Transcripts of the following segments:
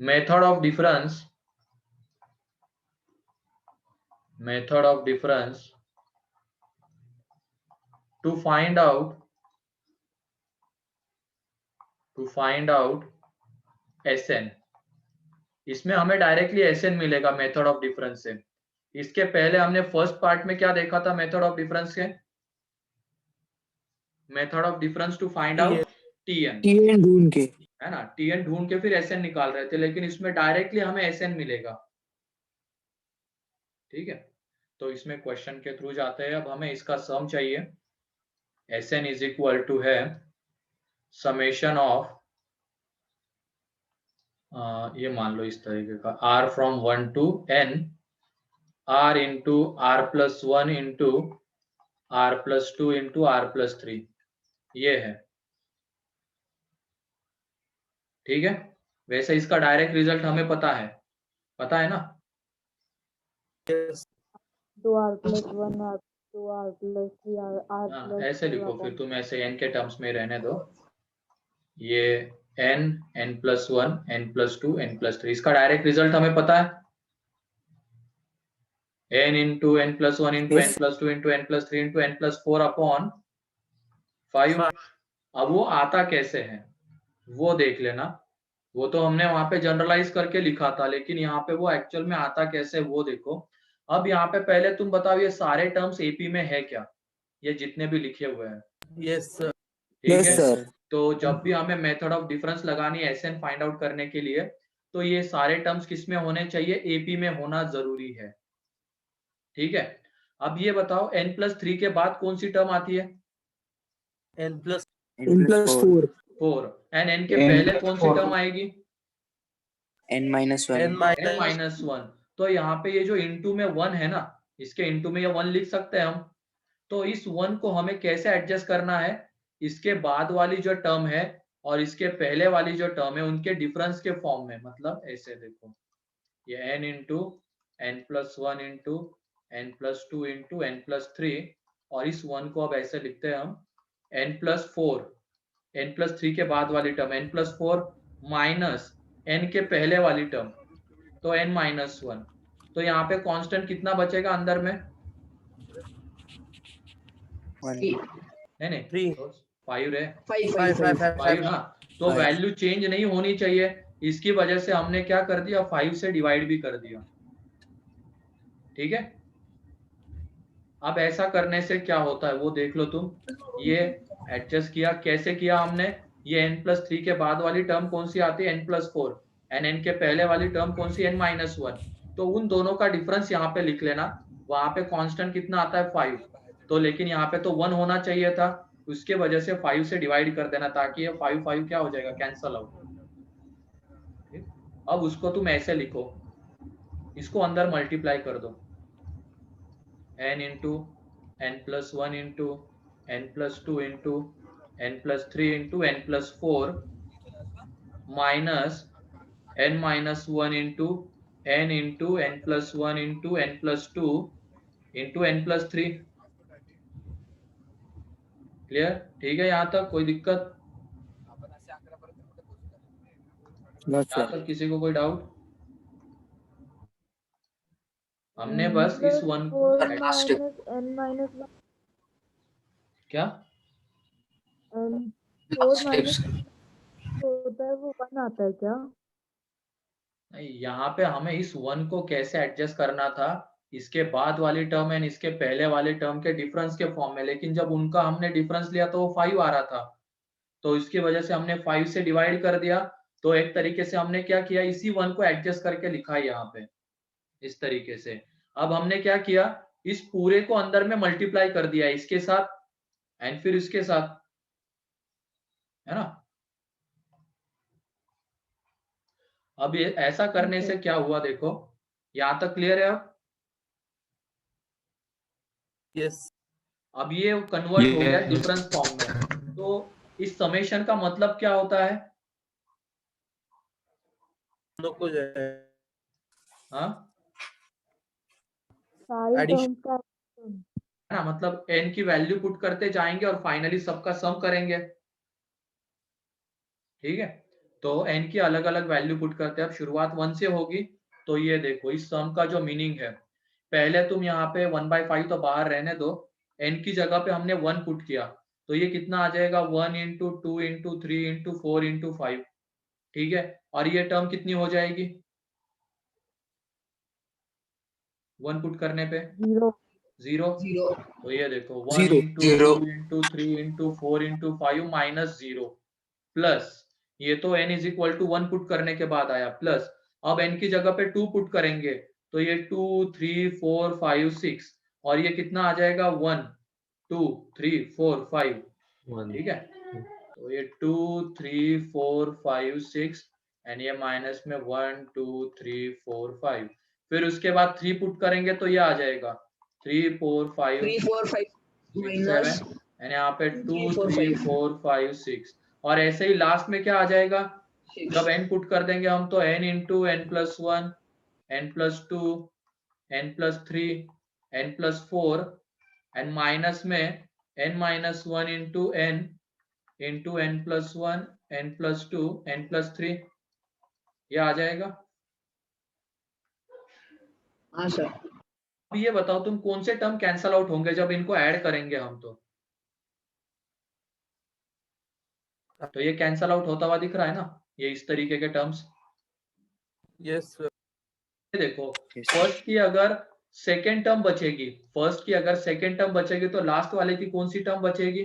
Method of difference to find out Sn। इसमें हमें directly Sn मिलेगा मेथड ऑफ डिफरेंस से। इसके पहले हमने फर्स्ट पार्ट में क्या देखा था मेथड ऑफ डिफरेंस के? Method of difference to find out Tn ढूंढ के, है ना, Tn ढूंढ के फिर Sn निकाल रहे थे, लेकिन इसमें डायरेक्टली हमें Sn मिलेगा। ठीक है, तो इसमें क्वेश्चन के थ्रू जाते हैं। अब हमें इसका सम चाहिए। Sn इज इक्वल टू है समेशन ऑफ, ये मान लो इस तरीके का, r from 1 to n r into R plus 1 into r plus 2 into r plus 3, ये है। ठीक है, वैसे इसका डायरेक्ट रिजल्ट हमें पता है ना? 2r plus 1 r 2r plus 3 r plus ऐसे लिखो फिर तुम, ऐसे n के टर्म्स में रहने दो। ये n n plus 1 n plus 2 n plus 3, इसका डायरेक्ट रिजल्ट हमें पता है, n into n plus 1 into n plus 2 into n plus 3 into n plus 4 upon 5। अब वो आता कैसे है वो देख लेना। वो तो हमने वहां पे जनरलाइज करके लिखा था, लेकिन यहाँ पे वो एक्चुअल में आता कैसे वो देखो। अब यहाँ पे पहले तुम बताओ, ये सारे टर्म्स एपी में है क्या, ये जितने भी लिखे हुए हैं? यस सर, ठीक है, तो जब भी हमें मेथड ऑफ डिफरेंस लगानी है Sn फाइंड आउट करने के लिए, तो ये सारे टर्म्स किस में होने चाहिए? एपी में होना जरूरी है। ठीक है, अब ये बताओ n प्लस 3 के बाद कौन सी टर्म आती है? n plus 4, 4। एंड n के पहले कौन सी टर्म आएगी? n minus 1, n minus 1। तो यहाँ पे ये जो इंटू में 1 है ना, इसके इंटू में ये 1 लिख सकते हैं हम। तो इस 1 को हमें कैसे एडजस्ट करना है? इसके बाद वाली जो टर्म है और इसके पहले वाली जो टर्म है उनके डिफरेंस के फॉर्म में। मतलब ऐसे देखो, ये n into n plus 1 into n plus 2 into n plus 3, और इस 1 को अब ऐसे लिखते हैं हम n प्लस 4, n प्लस 3 के बाद वाली term n plus 4 minus n के पहले वाली टर्म, तो n माइनस 1। तो यहाँ पे कांस्टेंट कितना बचेगा अंदर में? 3, 5 रहे, 5 ना। तो वैल्यू चेंज नहीं होनी चाहिए, इसकी वजह से हमने क्या कर दिया, 5 से डिवाइड भी कर दिया। ठीक है, अब ऐसा करने से क्या होता है वो देख लो तुम। ये एडजस्ट किया, कैसे किया हमने? ये n प्लस 3 के बाद वाली टर्म कौन सी आती है? n plus 4। एंड n के पहले वाली टर्म कौन सी? n minus 1। तो उन दोनों का डिफरेंस यहाँ पे लिख लेना। वहां पे कांस्टेंट कितना आता है? 5। तो लेकिन यहाँ पे तो 1 होना चाहिए था, उसके वजह से 5 से डिवाइड कर देना, ताकि ये 5 5 क्या हो जाएगा? Cancel out. अब उसको तुम ऐसे लिखो, इसको अंदर मल्टीप्लाई कर दो, n into n plus 1 into n plus 2 into n plus 3 into n plus 4 minus n minus 1 into n plus 1 into n plus 2 into n plus 3। Clear? ठीक है, यहाँ तक कोई दिक्कत? यहाँ तक किसी को कोई डाउट? हमने बस इस 1 को n minus 1 क्या n 4 minus होता है, वो 1 आता है क्या? नहीं, यहाँ पे हमें इस 1 को कैसे एडजस्ट करना था, इसके बाद वाली टर्म एंड इसके पहले वाले टर्म के डिफरेंस के फॉर्म में। लेकिन जब उनका हमने डिफरेंस लिया तो वो 5 आ रहा था, तो इसकी वजह से हमने 5 से डिवाइड कर दिया। तो एक तरीके से हमने क्या किया, इसी 1 को एडजस्ट करके लिखा है यहाँ पे इस तरीके से। अब हमने क्या किया, इस पूरे को अंदर में मल्टीप्लाई कर दिया इसके साथ एंड फिर इसके साथ, है ना। अब ये ऐसा करने से क्या हुआ देखो, यहाँ तक क्लियर है? अब यस, अब ये कन्वर्ट हो गया डिफरेंस फॉर्म में। तो इस समेशन का मतलब क्या होता है? हाँ, सारी टर्म्स का है ना, मतलब n की वैल्यू पुट करते जाएंगे और फाइनली सबका सम करेंगे। ठीक है, तो n की अलग अलग वैल्यू पुट करते हैं। अब शुरुआत 1 से होगी, तो ये देखो इस सम का जो मीनिंग है, पहले तुम यहाँ पे 1/5 तो बाहर रहने दो, n की जगह पे हमने 1 पुट किया, तो ये कितना आ जाएगा 1 इंटू 2 इंटू 3 इंटू 4 इंटू 5, ठीक है। और ये टर्म कितनी हो जाएगी 1 पुट करने पे? 0। तो ये देखो 1 into 2 into 3 into 4 into 5 minus 0 plus, ये तो n is equal to 1 put करने के बाद आया, प्लस अब n की जगह पे 2 पुट करेंगे, तो ये 2 3 4 5 6, और ये कितना आ जाएगा 1 2 3 4 5, ठीक है। तो ये 2 3 4 5 6 एंड ये माइनस में 1 2 3 4 5, फिर उसके बाद 3 पुट करेंगे तो ये आ जाएगा 3 4 5 6 7 एंड यहाँ पे 2 3 4 5 6, और ऐसे ही लास्ट में क्या आ जाएगा, जब n पुट कर देंगे हम तो n into n plus 1 n plus 2 n plus 3 n plus 4 and minus में n minus 1 into n plus 1 n plus 2 n plus 3, ये आ जाएगा। हाँ सर। अब ये बताओ तुम कौन से टर्म कैंसल आउट होंगे जब इनको ऐड करेंगे हम, तो ये कैंसल आउट होता हुआ दिख रहा है ना, ये इस तरीके के टर्म्स। Yes sir. देखो फर्स्ट की अगर सेकेंड टर्म बचेगी, फर्स्ट की अगर सेकेंड टर्म बचेगी तो लास्ट वाले की कौन सी टर्म बचेगी,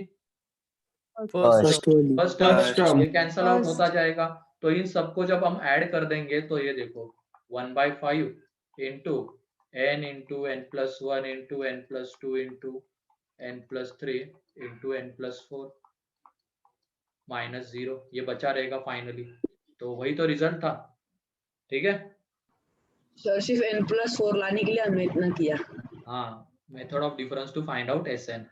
फर्स्ट फर्स्ट टर्म, ये कैंसल आउट होता जाएगा। तो इन सबको जब हम ऐड कर देंगे तो ये देखो 1/5 into n plus 1 into n plus 2 into n plus 3 into n plus 4 minus 0, ये बचा रहेगा फाइनली। तो वही तो रिजल्ट था, ठीक है। सर सिर्फ n+4 लाने के लिए हमने इतना किया। हाँ, method of difference to find out Sn।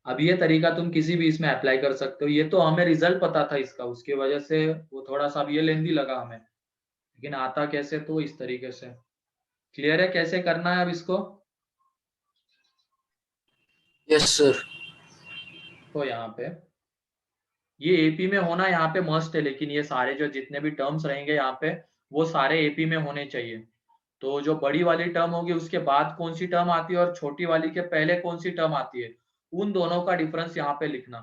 अब ये तरीका तुम किसी भी इसमें अप्लाई कर सकते हो। ये तो हमें रिजल्ट पता था इसका, उसकी वजह से वो थोड़ा सा अब ये लेंदी लगा हमें, लेकिन आता कैसे तो इस तरीके से। क्लियर है कैसे करना है अब इसको? Yes sir. तो यहाँ पे ये एपी में होना यहाँ पे मस्ट है, लेकिन ये सारे जो जितने भी टर्म्स रहेंगे यहाँ पे वो सारे एपी में होने चाहिए। तो जो बड़ी वाली टर्म होगी उसके बाद कौन सी टर्म आती है और छोटी वाली के पहले कौन सी टर्म आती है, उन दोनों का डिफरेंस यहाँ पे लिखना।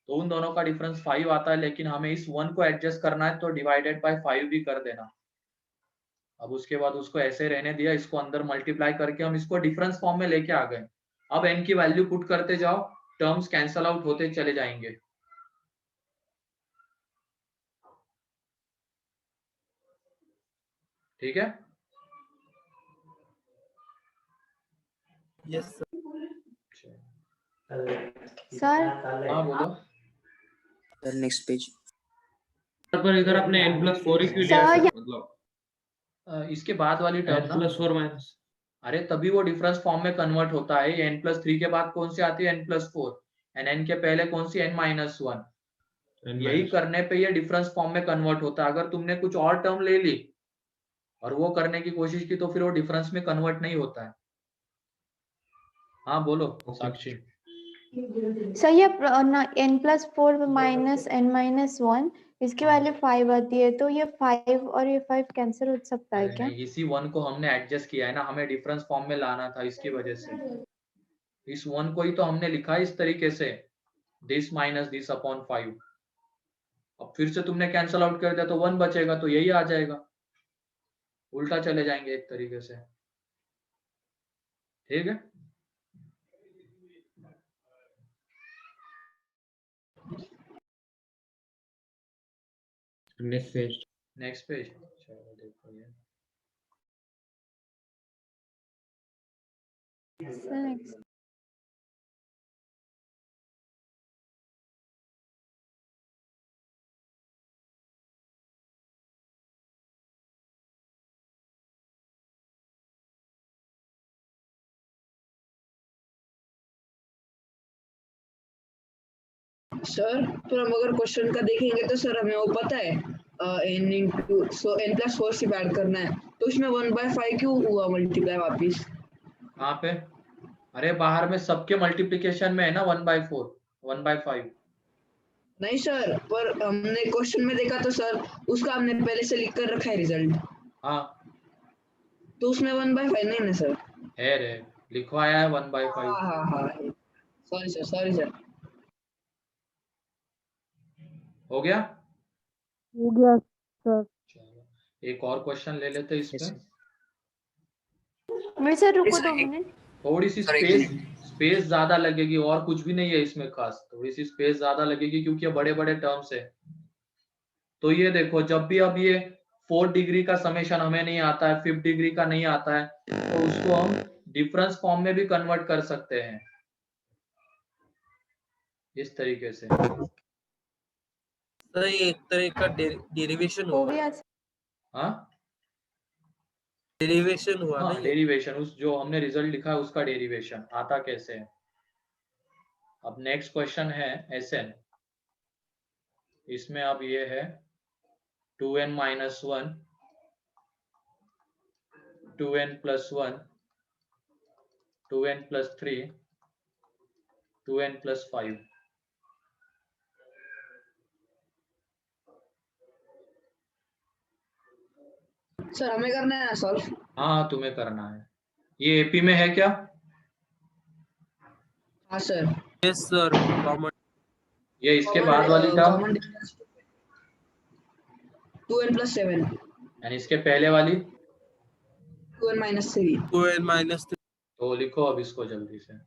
तो उन दोनों का डिफरेंस 5 आता है, लेकिन हमें इस 1 को एडजस्ट करना है तो डिवाइडेड बाय 5 भी कर देना। अब उसके बाद उसको ऐसे रहने दिया, इसको अंदर मल्टीप्लाई करके हम इसको डिफरेंस फॉर्म में लेके आ गए। अब n की वैल्यू पुट करते जाओ, टर्म्स कैंसल आउट होते चले जाएंगे। ठीक है। यस सर हाँ बोलो। Sir next page. पर इधर अपने n+4 ही क्यों लिया सर, सर? मतलब इसके बाद वाली टर्म ना, n+4 माइनस, अरे तभी वो डिफरेंस फॉर्म में कन्वर्ट होता है। n+3 के बाद कौन सी आती है n+4, एंड n के पहले कौन सी n-1, यही करने पे ये डिफरेंस फॉर्म में कन्वर्ट होता है। अगर तुमने कुछ और टर्म ले ली और वो करने की कोशिश की तो फिर वो डिफरेंस में कन्वर्ट नहीं होता है। हाँ बोलो साक्षी। सर ये n+4 माइनस n-1 इसकी वैल्यू 5 आती है, तो ये 5 और ये 5 कैंसिल हो सकता है क्या? नहीं, इसी 1 को हमने एडजस्ट किया है ना, हमें डिफरेंस फॉर्म में लाना था, इसकी वजह से इस 1 को ही तो हमने लिखा है इस तरीके से, दिस माइनस दिस अपॉन 5। अब फिर से तुमने कैंसिल आउट कर दिया तो 1 बचेगा, तो यही आ जाएगा, उल्टा चले जाएंगे एक तरीके से, ठीक है। नेक्स्ट पेज चलो देखो ये Next. सर तो हम अगर क्वेश्चन का देखेंगे तो सर हमें वो पता है n+4 से ऐड करना है, तो उसमें 1/5 क्यों हुआ मल्टीप्लाई वापिस? कहाँ पे? अरे बाहर में सबके मल्टीप्लिकेशन में है ना 1/4 1/5, नहीं सर, पर हमने क्वेश्चन में देखा तो सर उसका हमने पहले से लिख कर रखा है रिजल्ट, हाँ तो उसमें 1/5 नहीं ना सर? है रे, लिखवाया है 1/5। हाँ, सॉरी सर। हो गया। हो गया सर। चलो एक और क्वेश्चन ले लेते हैं इस Yes, पे। sir. मेरे सर रुको Sir, 2 मिनट। थोड़ी सी Sir, एक स्पेस ज्यादा लगेगी, और कुछ भी नहीं है इसमें खास, थोड़ी सी स्पेस ज्यादा लगेगी क्योंकि ये बड़े बड़े टर्म्स है। तो ये देखो, जब भी अब ये 4th डिग्री का समेशन हमें नहीं आता है, 5th डिग्री का नहीं आता है, तो उसको हम डिफरेंस फॉर्म में भी कन्वर्ट कर सकते हैं इस तरीके से। सर ये एक तरह का डेरिवेशन हो हुआ, गया। हाँ डेरिवेशन हुआ ना हाँ, ये। डेरिवेशन, उस जो हमने रिजल्ट लिखा है उसका डेरिवेशन आता कैसे है। अब नेक्स्ट क्वेश्चन है Sn। इसमें अब ये है 2n - 1, 2n + 1, 2n + 3, 2n + 5। Sir हमें करना है ना सॉल्व? हाँ तुम्हें करना है। ये एपी में है क्या? हाँ सर। Yes sir, common. ये इसके बाद वाली टर्म कॉमन डिफरेंस 2n + 7, यानी इसके पहले वाली, 2n - 3। 2n - 3। तो लिखो अब इसको जल्दी से।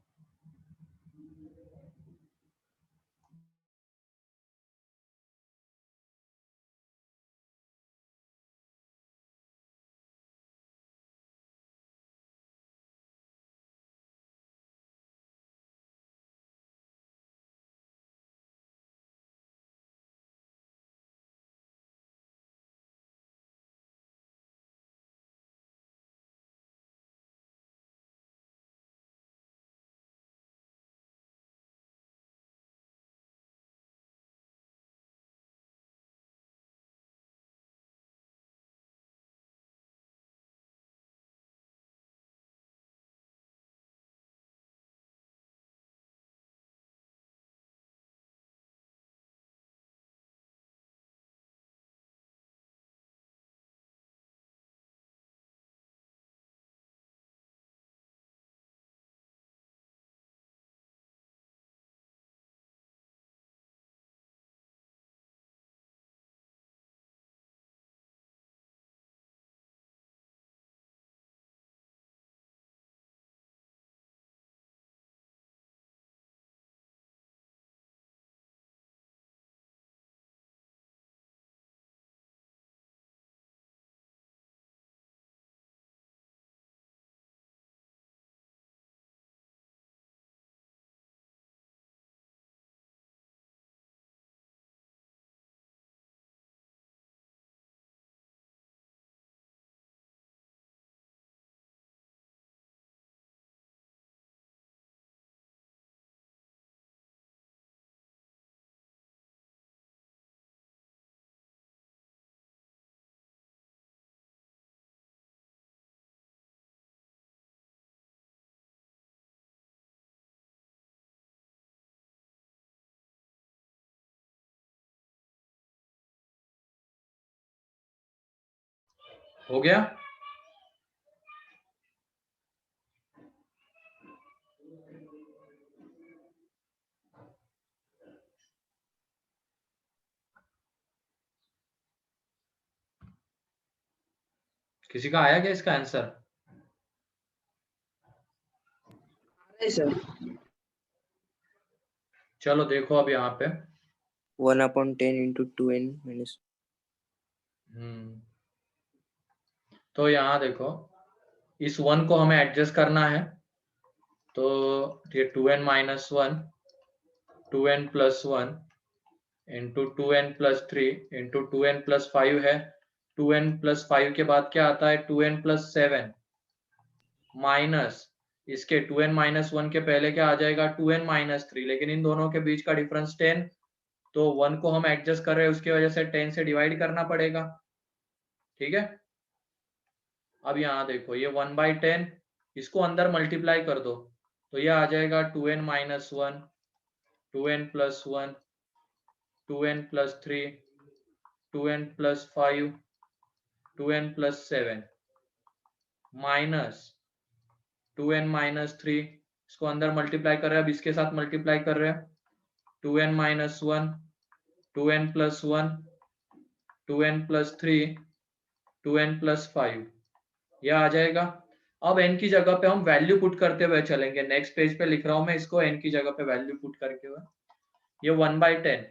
हो गया। किसी का आया क्या इसका आंसर? अरे सर चलो देखो अब यहाँ पे 1/10 into 2n minus. तो यहाँ देखो, इस 1 को हमें एडजस्ट करना है, तो ये 2n - 1, 2n + 1 into 2n + 3 into 2n + 5 है। 2n + 5 के बाद क्या आता है? 2n + 7 माइनस इसके 2n - 1 के पहले क्या आ जाएगा? 2n - 3, लेकिन इन दोनों के बीच का डिफरेंस 10, तो 1 को हम एडजस्ट कर रहे हैं, उसकी वजह से 10 से डिवाइड करना पड़ेगा। ठीक है। अब यहाँ देखो, ये 1/10, इसको अंदर मल्टीप्लाई कर दो, तो ये आ जाएगा 2n - 1, 2n + 1, 2n plus 3, 2n plus 5, 2n plus 7 minus 2n minus 3, इसको अंदर मल्टीप्लाई कर रहे हैं, अब इसके साथ मल्टीप्लाई कर रहे हैं, 2n minus 1, 2n plus 1, 2n plus 3, 2n plus 5, यह आ जाएगा। अब n की जगह पे हम वैल्यू पुट करते हुए चलेंगे, नेक्स्ट पेज पे लिख रहा हूं मैं इसको, n की जगह पे वैल्यू पुट करके हुए, ये 1/10।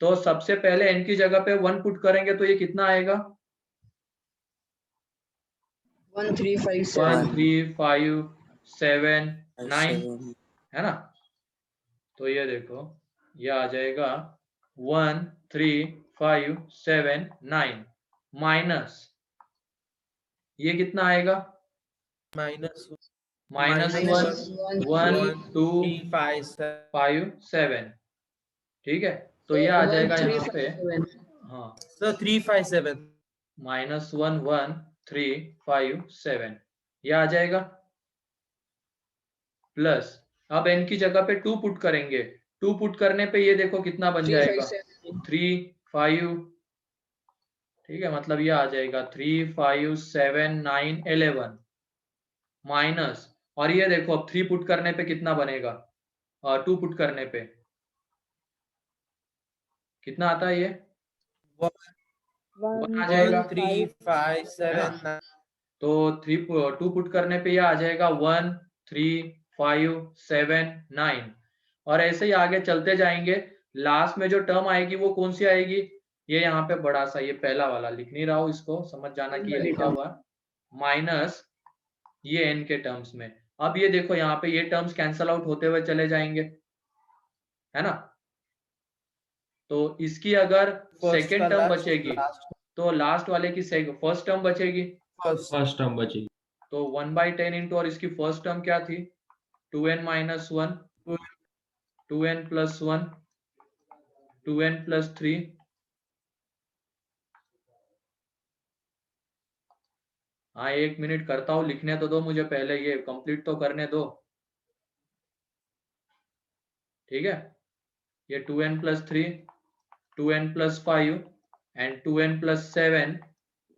तो सबसे पहले n की जगह पे 1 पुट करेंगे तो ये कितना आएगा? 1357 1 3 5 7 9 है ना। तो ये देखो ये आ जाएगा 1 3 5 7 9 माइनस ये कितना आएगा? माइनस माइनस Minus 1 1 1 2 5 7, ठीक है। तो ये आ जाएगा यहाँ पे, 1357 हाँ सर 357 -1 1 3 5 7 ये आ जाएगा, प्लस अब n की जगह पे 2 पुट करेंगे, 2 पुट करने पे ये देखो कितना बन जाएगा 3 5, ठीक है, मतलब ये आ जाएगा 3 5 7 9 11 माइनस, और ये देखो अब 3 पुट करने पे कितना बनेगा, 2 पुट करने पे कितना आता है, ये 1 आ जाएगा। 1 3 5 7 है 9 तो 2 पुट करने पे ये आ जाएगा 1 3 5 7 9, और ऐसे ही आगे चलते जाएंगे। लास्ट में जो टर्म आएगी वो कौन सी आएगी? ये यहाँ पे बड़ा सा, ये पहला वाला लिख नहीं रहा हूँ, इसको समझ जाना कि ये लिखा हुआ माइनस ये n के टर्म्स में। अब ये देखो यहाँ पे ये टर्म्स कैंसल आउट होते हुए चले जाएंगे, है ना। तो इसकी अगर सेकेंड टर्म बचेगी तो लास्ट वाले की फर्स्ट टर्म बचेगी, फर्स्ट टर्म बचेगी। तो 1/10 इंटू, और इसकी फर्स्ट टर्म क्या थी? 2n minus 1, 2n plus 1, 2n plus 3, हाँ 1 मिनट करता हूँ, लिखने तो दो मुझे, पहले ये कंप्लीट तो करने दो, ठीक है। ये 2n plus 3, 2n plus 5 and 2n plus 7,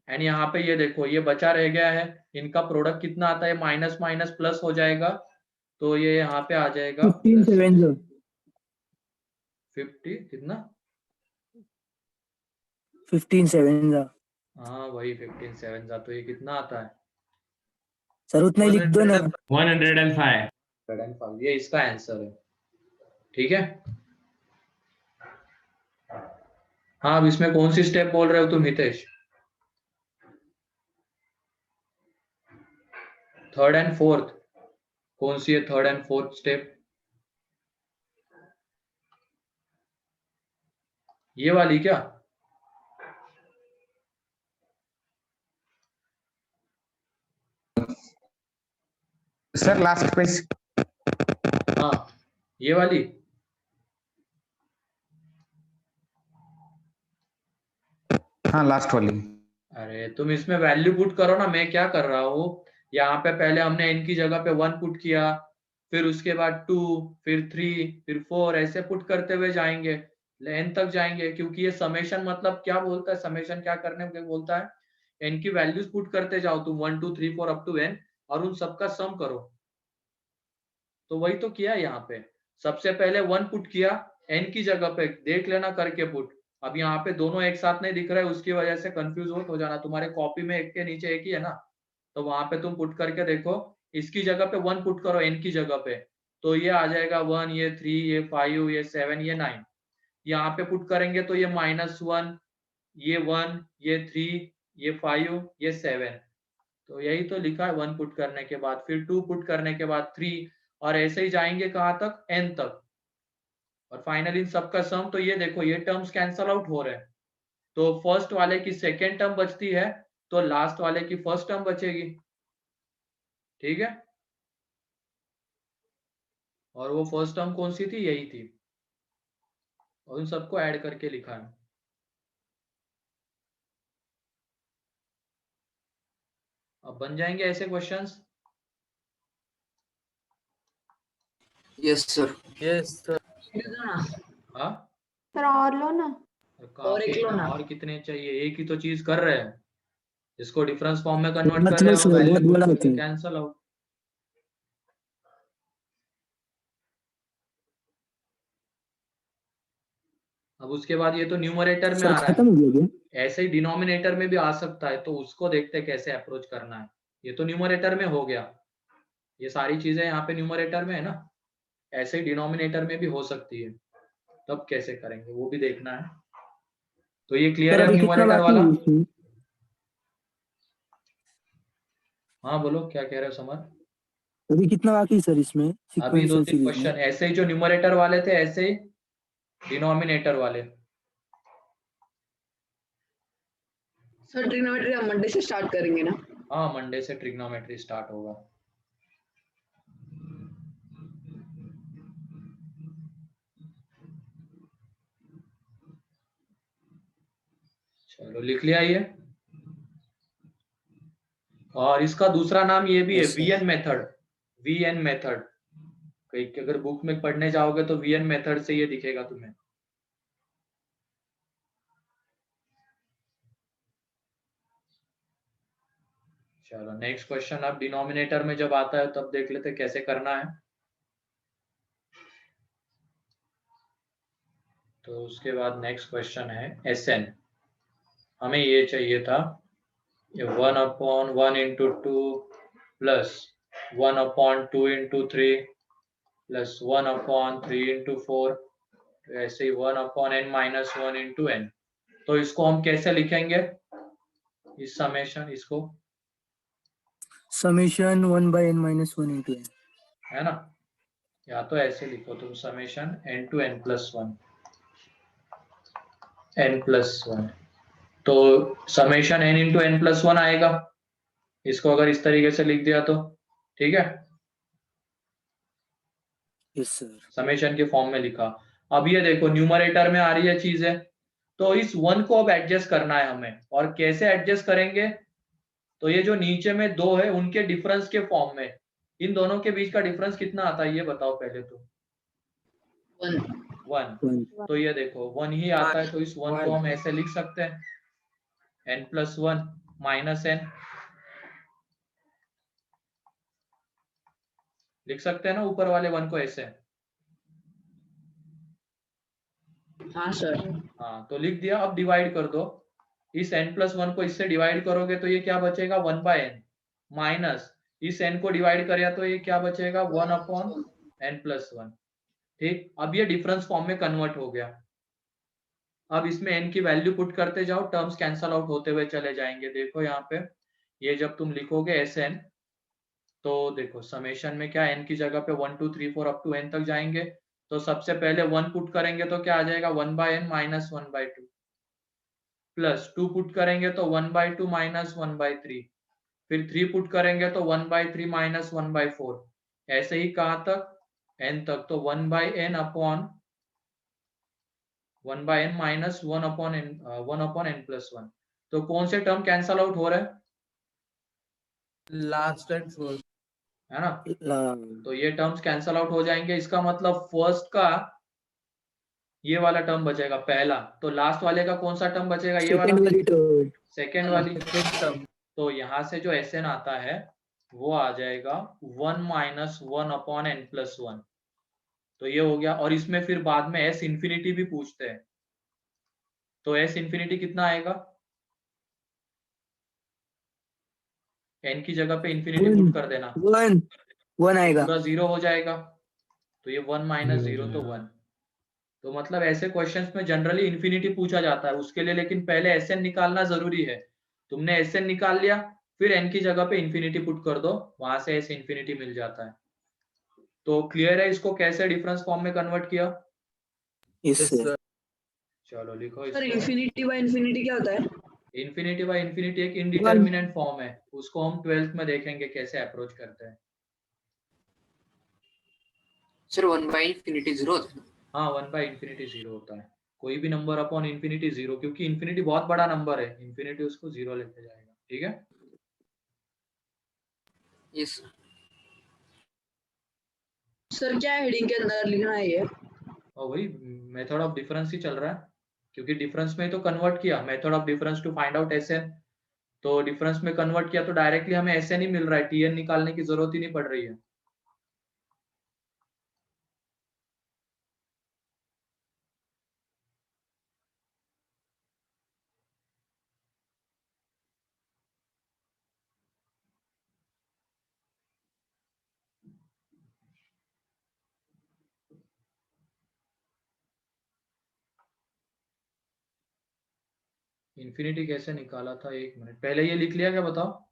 and यहाँ पे ये देखो ये बचा रह गया है, इनका प्रोडक्ट कितना आता है? माइनस माइनस प्लस हो जाएगा, तो ये यहाँ पे आ जाएगा 50 कितना, 15/7 हाँ वही 15 7 तो ये कितना आता है? सर, उतना ही लिख दो ना। 105 105, ये इसका आंसर है, ठीक है। हाँ अब इसमें कौन सी स्टेप बोल रहे हो तुम हितेश? थर्ड एंड फोर्थ, कौन सी है थर्ड एंड फोर्थ स्टेप? ये वाली क्या? सर लास्ट पेज, हाँ ये वाली, हाँ लास्ट वाली। अरे तुम इसमें वैल्यू पुट करो ना, मैं क्या कर रहा हूँ, यहाँ पे पहले हमने n की जगह पे 1 पुट किया, फिर उसके बाद 2, फिर 3, फिर 4, ऐसे पुट करते हुए जाएंगे, n तक जाएंगे, क्योंकि ये समेशन मतलब क्या बोलता है, समेशन क्या करने के बोलता है, n की वैल्यूज पुट करते जाओ तुम 1 2 3 4 अप टू n, और उन सबका सम करो। तो वही तो किया यहाँ पे, सबसे पहले 1 पुट किया n की जगह पे, देख लेना करके पुट। अब यहाँ पे दोनों एक साथ नहीं दिख रहा है, उसकी वजह से कंफ्यूज हो जाना, तुम्हारे कॉपी में एक के नीचे एक ही है ना, तो वहां पे तुम पुट करके देखो, इसकी जगह पे 1 पुट करो n की जगह पे, तो ये आ जाएगा 1, ये 3, ये 5, ये 7, ये 9। यहाँ पे पुट करेंगे तो ये -1, ये 1, ये 3, ये 5, ये 7, तो यही तो लिखा है 1 पुट करने के बाद, फिर 2 पुट करने के बाद 3, और ऐसे ही जाएंगे कहाँ तक? n तक, और फाइनली इन सबका सम। तो ये देखो ये टर्म्स कैंसल आउट हो रहे हैं, तो फर्स्ट वाले की सेकेंड टर्म बचती है, तो लास्ट वाले की फर्स्ट टर्म बचेगी, ठीक है। और वो फर्स्ट टर्म कौन सी थी? यही थी, और उन सबको ऐड करके लिखा है। अब बन जाएंगे ऐसे questions? Yes sir. Yes sir. हाँ सर और लो ना। और एक लो ना। और कितने चाहिए? एक ही तो चीज कर रहे हैं, इसको डिफरेंस फॉर्म में कन्वर्ट कर मतलब रहे हो, सर, वैल्यू बहुत पुट बड़ा करके होता है। Cancel out. अब उसके बाद ये तो न्यूमरेटर में सर आ रहा खत्म है, हो गया क्या? ऐसे ही डिनोमिनेटर में भी आ सकता है, तो उसको देखते हैं कैसे अप्रोच करना है। ये तो न्यूमरेटर में हो गया, ये सारी चीजें यहाँ पे न्यूमरेटर में है ना, ऐसे ही डिनोमिनेटर में भी हो सकती है, तब कैसे करेंगे वो भी देखना है। तो ये क्लियर सर है अभी कितना न्यूमरेटर बाकी वाला? है इसमें? हाँ बोलो क्या कह रहे हो समर? अभी कितना बाकी है सर इसमें अभी सीक्वेंशियल 2-3 सीरीज में? क्वेश्चन ऐसे ही, जो न्यूमरेटर वाले थे ऐसे ही डिनोमिनेटर वाले। सर ट्रिग्नोमेट्री हम मंडे से स्टार्ट करेंगे ना? हाँ मंडे से ट्रिग्नोमेट्री स्टार्ट होगा। चलो लिख लिया ये। और इसका दूसरा नाम ये भी है, Yes, sir. VN method. VN method, कहीं अगर बुक में पढ़ने जाओगे तो वीएन मेथड से ये दिखेगा तुम्हें। चलो नेक्स्ट क्वेश्चन, अब डिनोमिनेटर में जब आता है तब देख लेते कैसे करना है। तो उसके बाद नेक्स्ट क्वेश्चन है एसएन। हमें ये चाहिए था, ये 1/1 into 2 plus 1/2 into 3 plus 1/3 into 4, तो ऐसे ही 1/n-1 इंटू n। तो इसको हम कैसे लिखेंगे, इस समेशन, इसको समेशन 1/n-1 into n। है ना, या तो ऐसे लिखो तुम, summation n to n+1 n+1, तो समेशन n इंटू n+1 आएगा। इसको अगर इस तरीके से लिख दिया तो ठीक है, यस सर। समेशन के फॉर्म में लिखा। अब ये देखो न्यूमरेटर में आ रही है चीजें, तो इस 1 को अब एडजस्ट करना है हमें, और कैसे एडजस्ट करेंगे, तो ये जो नीचे में 2 है उनके डिफरेंस के फॉर्म में, इन दोनों के बीच का डिफरेंस कितना आता है ये बताओ पहले तो। 1। तो ये देखो 1 ही आता है, तो इस 1 को हम ऐसे लिख सकते हैं, n+1 माइनस n, लिख सकते हैं ना ऊपर वाले 1 को ऐसे। हाँ सर। हाँ तो लिख दिया, अब डिवाइड कर दो, इस n+1 को इससे डिवाइड करोगे तो ये क्या बचेगा, 1/n, माइनस इस n को डिवाइड करें तो ये क्या बचेगा, 1/n+1। ठीक, अब ये डिफरेंस फॉर्म में कन्वर्ट हो गया। अब इसमें n की वैल्यू पुट करते जाओ, टर्म्स कैंसल आउट होते हुए चले जाएंगे। देखो यहाँ पे ये जब तुम लिखोगे Sn, तो देखो समेशन में क्या, n की जगह पे 1 2 3 4 अप टू n तक जाएंगे, तो सबसे पहले 1 पुट करेंगे तो क्या आ जाएगा, 1/n माइनस 1/2, प्लस 2 पुट करेंगे तो 1/2 माइनस 1/3, फिर 3 पुट करेंगे तो 1/3 माइनस 1/4, ऐसे ही कहाँ तक, n तक, तो 1/n upon 1/n minus 1/n+1। तो कौन से टर्म कैंसल आउट हो रहे हैं, लास्ट एंड फर्स्ट। है ना, तो ये टर्म्स कैंसल आउट हो जाएंगे। इसका मतलब फर्स्ट का ये वाला टर्म बचेगा पहला, तो लास्ट वाले का कौन सा टर्म बचेगा, ये वाला, सेकेंड वाली। तो यहाँ से जो Sn आता है वो आ जाएगा 1 माइनस 1/n+1, तो ये हो गया। और इसमें फिर बाद में S इंफिनिटी भी पूछते हैं, तो S इंफिनिटी कितना आएगा, n की जगह पे इंफिनिटी पुट कर देना, 1 आएगा। पूरा 0 हो जाएगा, तो ये 1 माइनस 0 तो 1। तो मतलब ऐसे क्वेश्चंस में जनरली इंफिनिटी पूछा जाता है उसके लिए, लेकिन पहले Sn निकालना जरूरी है। तुमने Sn निकाल लिया, फिर n की जगह पे इंफिनिटी पुट कर दो, वहां से S इंफिनिटी मिल जाता है। तो क्लियर है इसको कैसे डिफरेंस फॉर्म में कन्वर्ट किया? Yes sir. चलो लिखो सर इसको। इंफिनिटी बाय इंफिनिटी क्या होता है? इंफिनिटी बाय इंफिनिटी एक इनडिटर्मिनेंट फॉर्म है, उसको हम 12th में देखेंगे कैसे अप्रोच करते हैं। सर 1/∞ 0 होता है। हाँ 1/∞ 0 होता है, कोई भी नंबर अपॉन इंफिनिटी 0, क्योंकि इंफिनिटी बहुत बड़ा नंबर है, इंफिनिटी उसको 0 लेके जाएगा। ठीक है, यस सर क्या हेडिंग के अंदर लिखना है ये? और वही मेथड ऑफ डिफरेंस ही चल रहा है, क्योंकि डिफरेंस में तो कन्वर्ट किया, method of difference to find out SN, तो डिफरेंस में कन्वर्ट किया तो डायरेक्टली हमें एसएन ही मिल रहा है, टीएन निकालने की जरूरत ही नहीं पड़ रही है। इन्फिनिटी कैसे निकाला था, 1 मिनट पहले ये लिख लिया क्या, बताओ।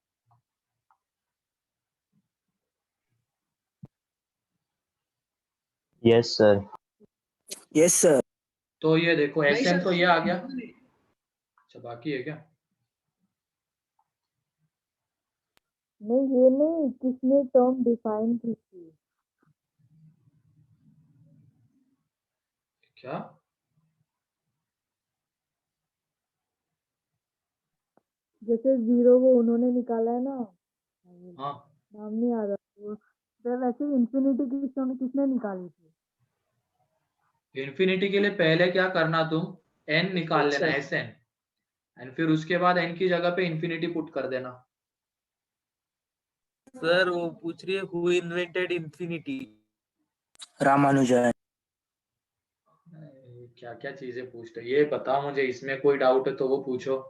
Yes sir. Yes sir. तो ये देखो नहीं एसएन सर, तो ये आ गया। अच्छा बाकी है क्या? नहीं ये नहीं, किसने टर्म डिफाइन की थी? क्या? जैसे जीरो वो उन्होंने निकाला है ना, हाँ नाम नहीं आ रहा वो, तो वैसे इन्फिनिटी की किसने निकाली थी? इन्फिनिटी के लिए पहले क्या करना, तुम एन निकाल लेना, अच्छा। एसएन, एंड फिर उसके बाद एन की जगह पे इन्फिनिटी पुट कर देना। सर वो पूछ रही है हु इन्वेंटेड इंफिनिटी। रामानुजन। क्या क्या चीजें पूछ रहे, ये बताओ मुझे, इसमें कोई डाउट है तो वो पूछो।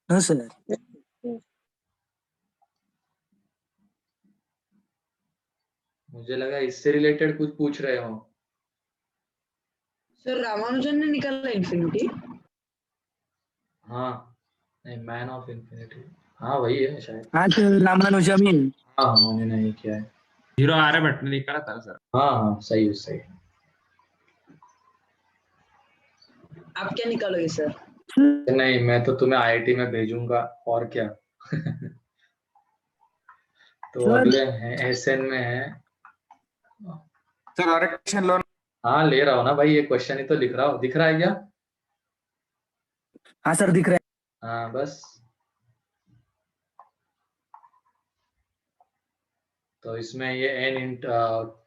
No sir. मुझे लगा इससे रिलेटेड कुछ पूछ रहे हो। सर रामानुजन ने निकाला इन्फिनिटी। हाँ नहीं, मैन ऑफ इन्फिनिटी, हाँ वही है शायद। हाँ तो रामानुजम ही। हाँ उन्होंने नहीं किया है। जीरो आर्यभट्ट ने निकाला था सर। हाँ हाँ सही है सही है। आप क्या निकालोगे सर? नहीं मैं तो तुम्हें आईआईटी में भेजूंगा, और क्या। तो सर। अगले हैं एसएन में है। सर और एक क्वेश्चन लो। हाँ ले रहा हूँ ना भाई, ये क्वेश्चन ही तो लिख रहा हूँ, दिख रहा है क्या? हाँ सर दिख रहा हाँ बस। तो इसमें ये n इंट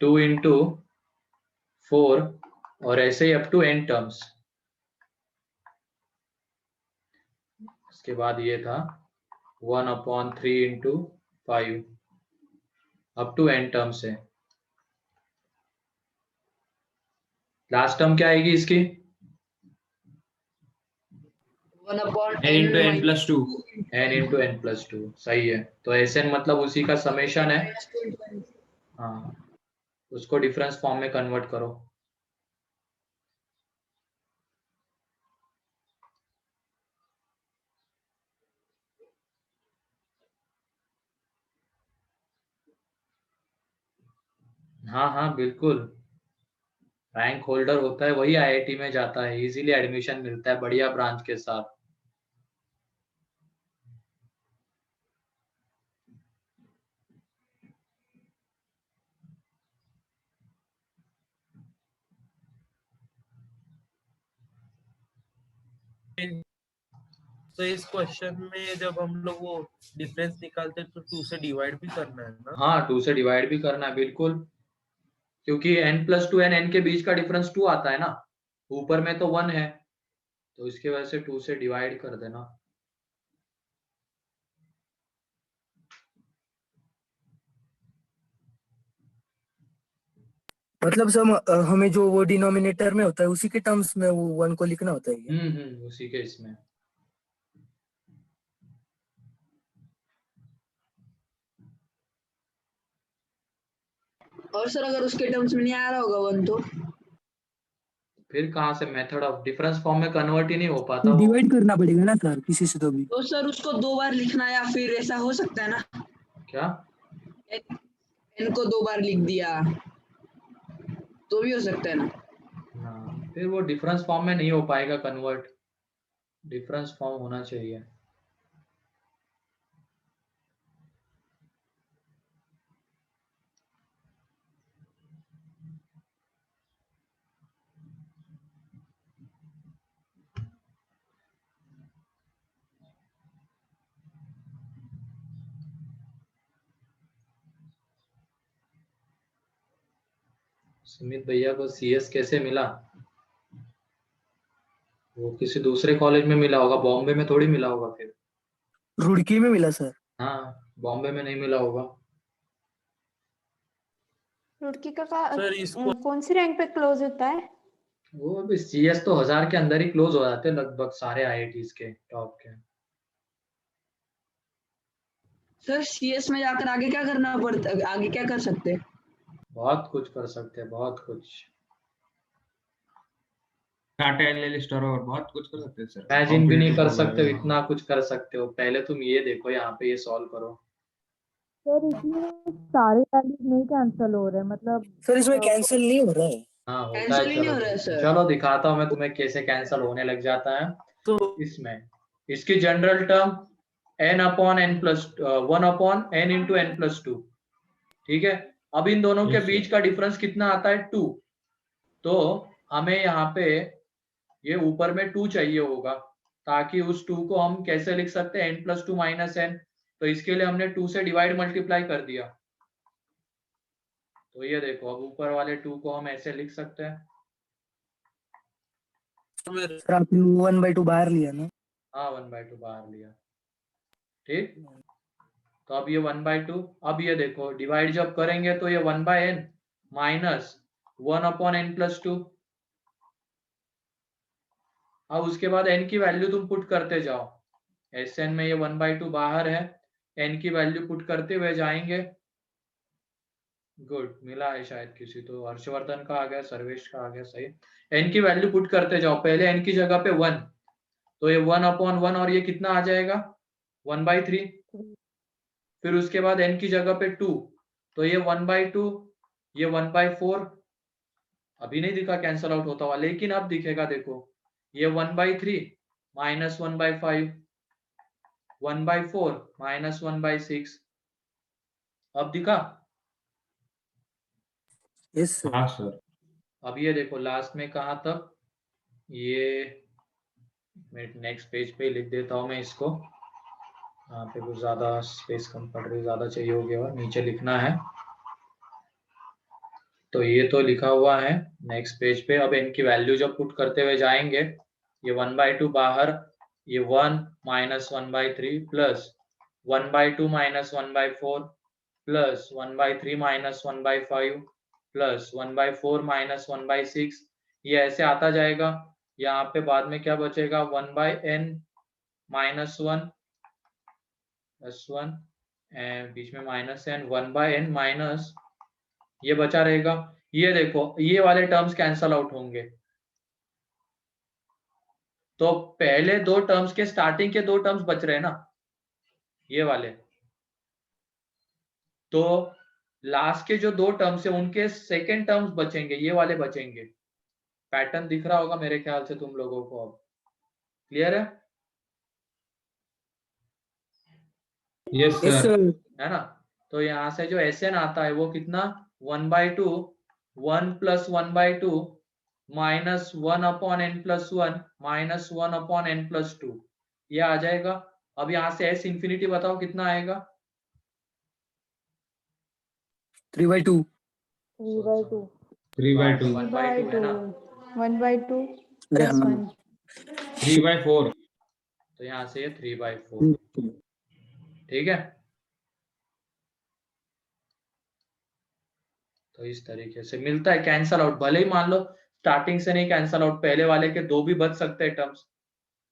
2 इंटू 4 और ऐसे ही अप टू n टर्म्स। उसके बाद ये था 1/3 into 5 up to n terms है। लास्ट टर्म क्या आएगी इसकी? 1/n n into n plus 2। n into n plus 2, सही है। तो एसएन मतलब उसी का समेशन है। हाँ उसको डिफरेंस फॉर्म में कन्वर्ट करो। हाँ हाँ बिल्कुल, रैंक होल्डर होता है वही आईआईटी में जाता है, इजीली एडमिशन मिलता है बढ़िया ब्रांच के साथ। तो इस क्वेश्चन में जब हम लोग वो डिफरेंस निकालते हैं तो 2 से डिवाइड भी करना है ना? हाँ 2 से डिवाइड भी करना है बिल्कुल, क्योंकि n प्लस 2 n के बीच का डिफरेंस 2 आता है ना, ऊपर में तो 1 है, तो इसके वजह से 2 से डिवाइड कर देना। मतलब सब हमें जो वो डिनोमिनेटर में होता है उसी के टर्म्स में वो 1 को लिखना होता है क्या? उसी के इसमें। और सर अगर उसके टर्म्स में नहीं आ रहा होगा 1 तो फिर कहाँ से, मेथड ऑफ डिफरेंस फॉर्म में कन्वर्ट ही नहीं हो पाता वो। डिवाइड करना पड़ेगा ना सर किसी से तो भी। तो सर उसको 2 बार लिखना, या फिर ऐसा हो सकता है ना, क्या? n को 2 बार लिख दिया तो भी हो सकता है ना? हाँ फिर वो डिफरेंस फॉर्म में नहीं हो पाएगा कन्वर्ट, डिफरेंस फॉर्म होना चाहिए। सुमित भैया को सीएस कैसे मिला? वो किसी दूसरे कॉलेज में मिला होगा, बॉम्बे में थोड़ी मिला होगा फिर। रुड़की में मिला सर। हाँ, बॉम्बे में नहीं मिला होगा। रुड़की का सर इसको कौन सी रैंक पे क्लोज होता है? वो अभी CS तो 1000 के अंदर ही क्लोज हो जाते हैं लगभग सारे IITs के टॉप के। सर CS में जाकर आगे क्या करना पड़ता है, आगे क्या कर सकते हैं? बहुत कुछ कर सकते हैं, बहुत कुछ। डाटा एनालिस्ट और बहुत कुछ कर सकते हैं सर। इमेजिन भी नहीं कर Competitive सकते हो, वगैरह। इतना कुछ कर सकते हो। पहले तुम ये देखो, यहाँ पे ये सॉल्व करो। सर इसमें सारे वैल्यूज नहीं कैंसिल हो रहे, मतलब सर इसमें कैंसिल नहीं हो रहा है। हाँ होता है। कैंसिल ही नहीं चलो हो रहा है सर। चलो दिखाता हूँ मैं तुम्हें कैसे कैंसिल होने लग जाता है। तो इसमें इसकी general term n/n+1 upon n into n+2, ठीक है। अब इन दोनों के Yes, बीच sir. का डिफरेंस कितना आता है? 2। तो हमें यहाँ पे ये ऊपर में 2 चाहिए होगा, ताकि उस 2 को हम कैसे लिख सकते हैं? n+2 minus n। तो इसके लिए हमने 2 से डिवाइड मल्टीप्लाई कर दिया। तो ये देखो, अब ऊपर वाले 2 को हम ऐसे लिख सकते हैं। सर आपने 1/2 बाहर लिया ना? हाँ, 1/2 बाहर लिया, ठीक। तो अब ये 1/2, अब ये देखो डिवाइड जब करेंगे तो ये 1/n माइनस 1 अपॉन n+2। अब उसके बाद n की वैल्यू तुम पुट करते जाओ। Sn में ये 1/2 बाहर है, n की वैल्यू पुट करते हुए जाएंगे। गुड, मिला है शायद किसी, तो हर्षवर्धन का आ गया, सर्वेश का आ गया, सही। n की वैल्यू पुट करते जाओ। पहले n की जगह पे 1, तो ये 1 अपॉन 1 और ये कितना आ जाएगा? 1/3। फिर उसके बाद n की जगह पे 2, तो ये 1/2, ये 1/4। अभी नहीं दिखा कैंसल आउट होता हुआ, लेकिन अब दिखेगा। देखो ये 1/3 माइनस 1/5, 1/4 माइनस 1/6। अब दिखा? Yes sir. हाँ सर। अब ये देखो लास्ट में कहाँ तक, ये मैं नेक्स्ट पेज पे लिख देता हूँ मैं इसको। यहाँ पे कुछ ज्यादा स्पेस कम पड़ रही, ज्यादा चाहिए हो गया और नीचे लिखना है। तो ये तो लिखा हुआ है नेक्स्ट पेज पे। अब इनकी वैल्यू जब पुट करते हुए जाएंगे, ये 1/2 बाहर, ये 1 minus 1/3 plus 1/2 minus 1/4 plus 1/3 minus 1/5 plus 1/4 minus 1/6, ये ऐसे आता जाएगा। यहाँ पे बाद में क्या बचेगा? 1/n माइनस 1 प्लस 1, बीच में माइनस n, 1/n माइनस, ये बचा रहेगा। ये देखो ये वाले टर्म्स कैंसल आउट होंगे। तो पहले 2 टर्म्स के स्टार्टिंग के 2 टर्म्स बच रहे हैं ना, ये वाले। तो लास्ट के जो 2 टर्म्स है उनके सेकेंड टर्म्स बचेंगे, ये वाले बचेंगे। पैटर्न दिख रहा होगा मेरे ख्याल से तुम लोगों को। अब क्लियर है? Yes yes sir. सर। है ना? तो यहाँ से जो Sn आता है वो कितना? 1/2, 1 plus 1/2 minus 1 upon n+1 minus 1 upon n+2, ये आ जाएगा। अब यहाँ से S इंफिनिटी बताओ कितना आएगा? 3/2। 3/2 3/2 1/2 है ना? 1/2 अरे प्लस हाँ। 1। 3/4। तो यहाँ से ये 3/4, ठीक है। तो इस तरीके से मिलता है कैंसल आउट। भले ही मान लो स्टार्टिंग से नहीं कैंसल आउट, पहले वाले के 2 भी बच सकते हैं टर्म्स,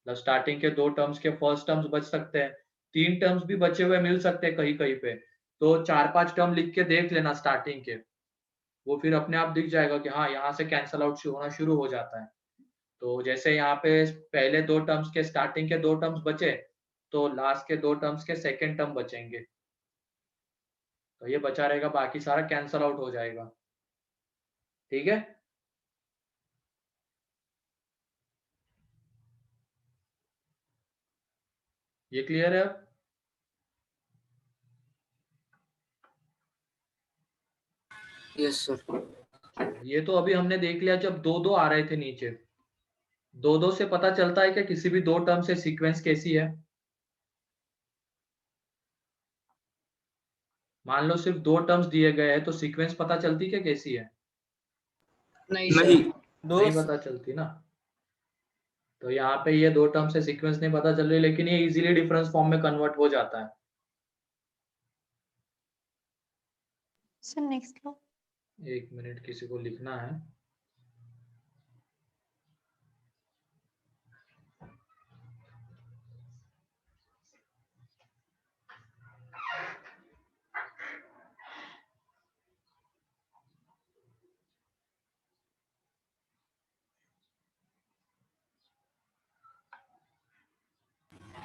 मतलब स्टार्टिंग के 2 टर्म्स के फर्स्ट टर्म्स बच सकते हैं, 3 टर्म्स भी बचे हुए मिल सकते हैं कहीं कहीं पे। तो 4-5 टर्म लिख के देख लेना स्टार्टिंग के, वो फिर अपने आप दिख जाएगा कि हाँ यहाँ से कैंसल आउट होना शुरू हो जाता है। तो जैसे यहाँ पे पहले 2 टर्म्स के स्टार्टिंग के 2 टर्म्स बचे, तो लास्ट के 2 टर्म्स के सेकेंड टर्म बचेंगे। तो ये बचा रहेगा, बाकी सारा कैंसल आउट हो जाएगा, ठीक है। ये क्लियर है? Yes sir. ये तो अभी हमने देख लिया जब 2-2 आ रहे थे नीचे। 2-2 से पता चलता है कि किसी भी 2 टर्म से सीक्वेंस कैसी है। मान लो सिर्फ 2 टर्म्स दिए गए हैं तो सीक्वेंस पता चलती क्या कैसी है? नहीं नहीं। सर। दो नहीं पता चलती ना। तो यहाँ पे ये दो टर्म से सीक्वेंस नहीं पता चल रही, लेकिन ये इजीली डिफरेंस फॉर्म में कन्वर्ट हो जाता है। सर नेक्स्ट लो। 1 मिनट, किसी को लिखना है।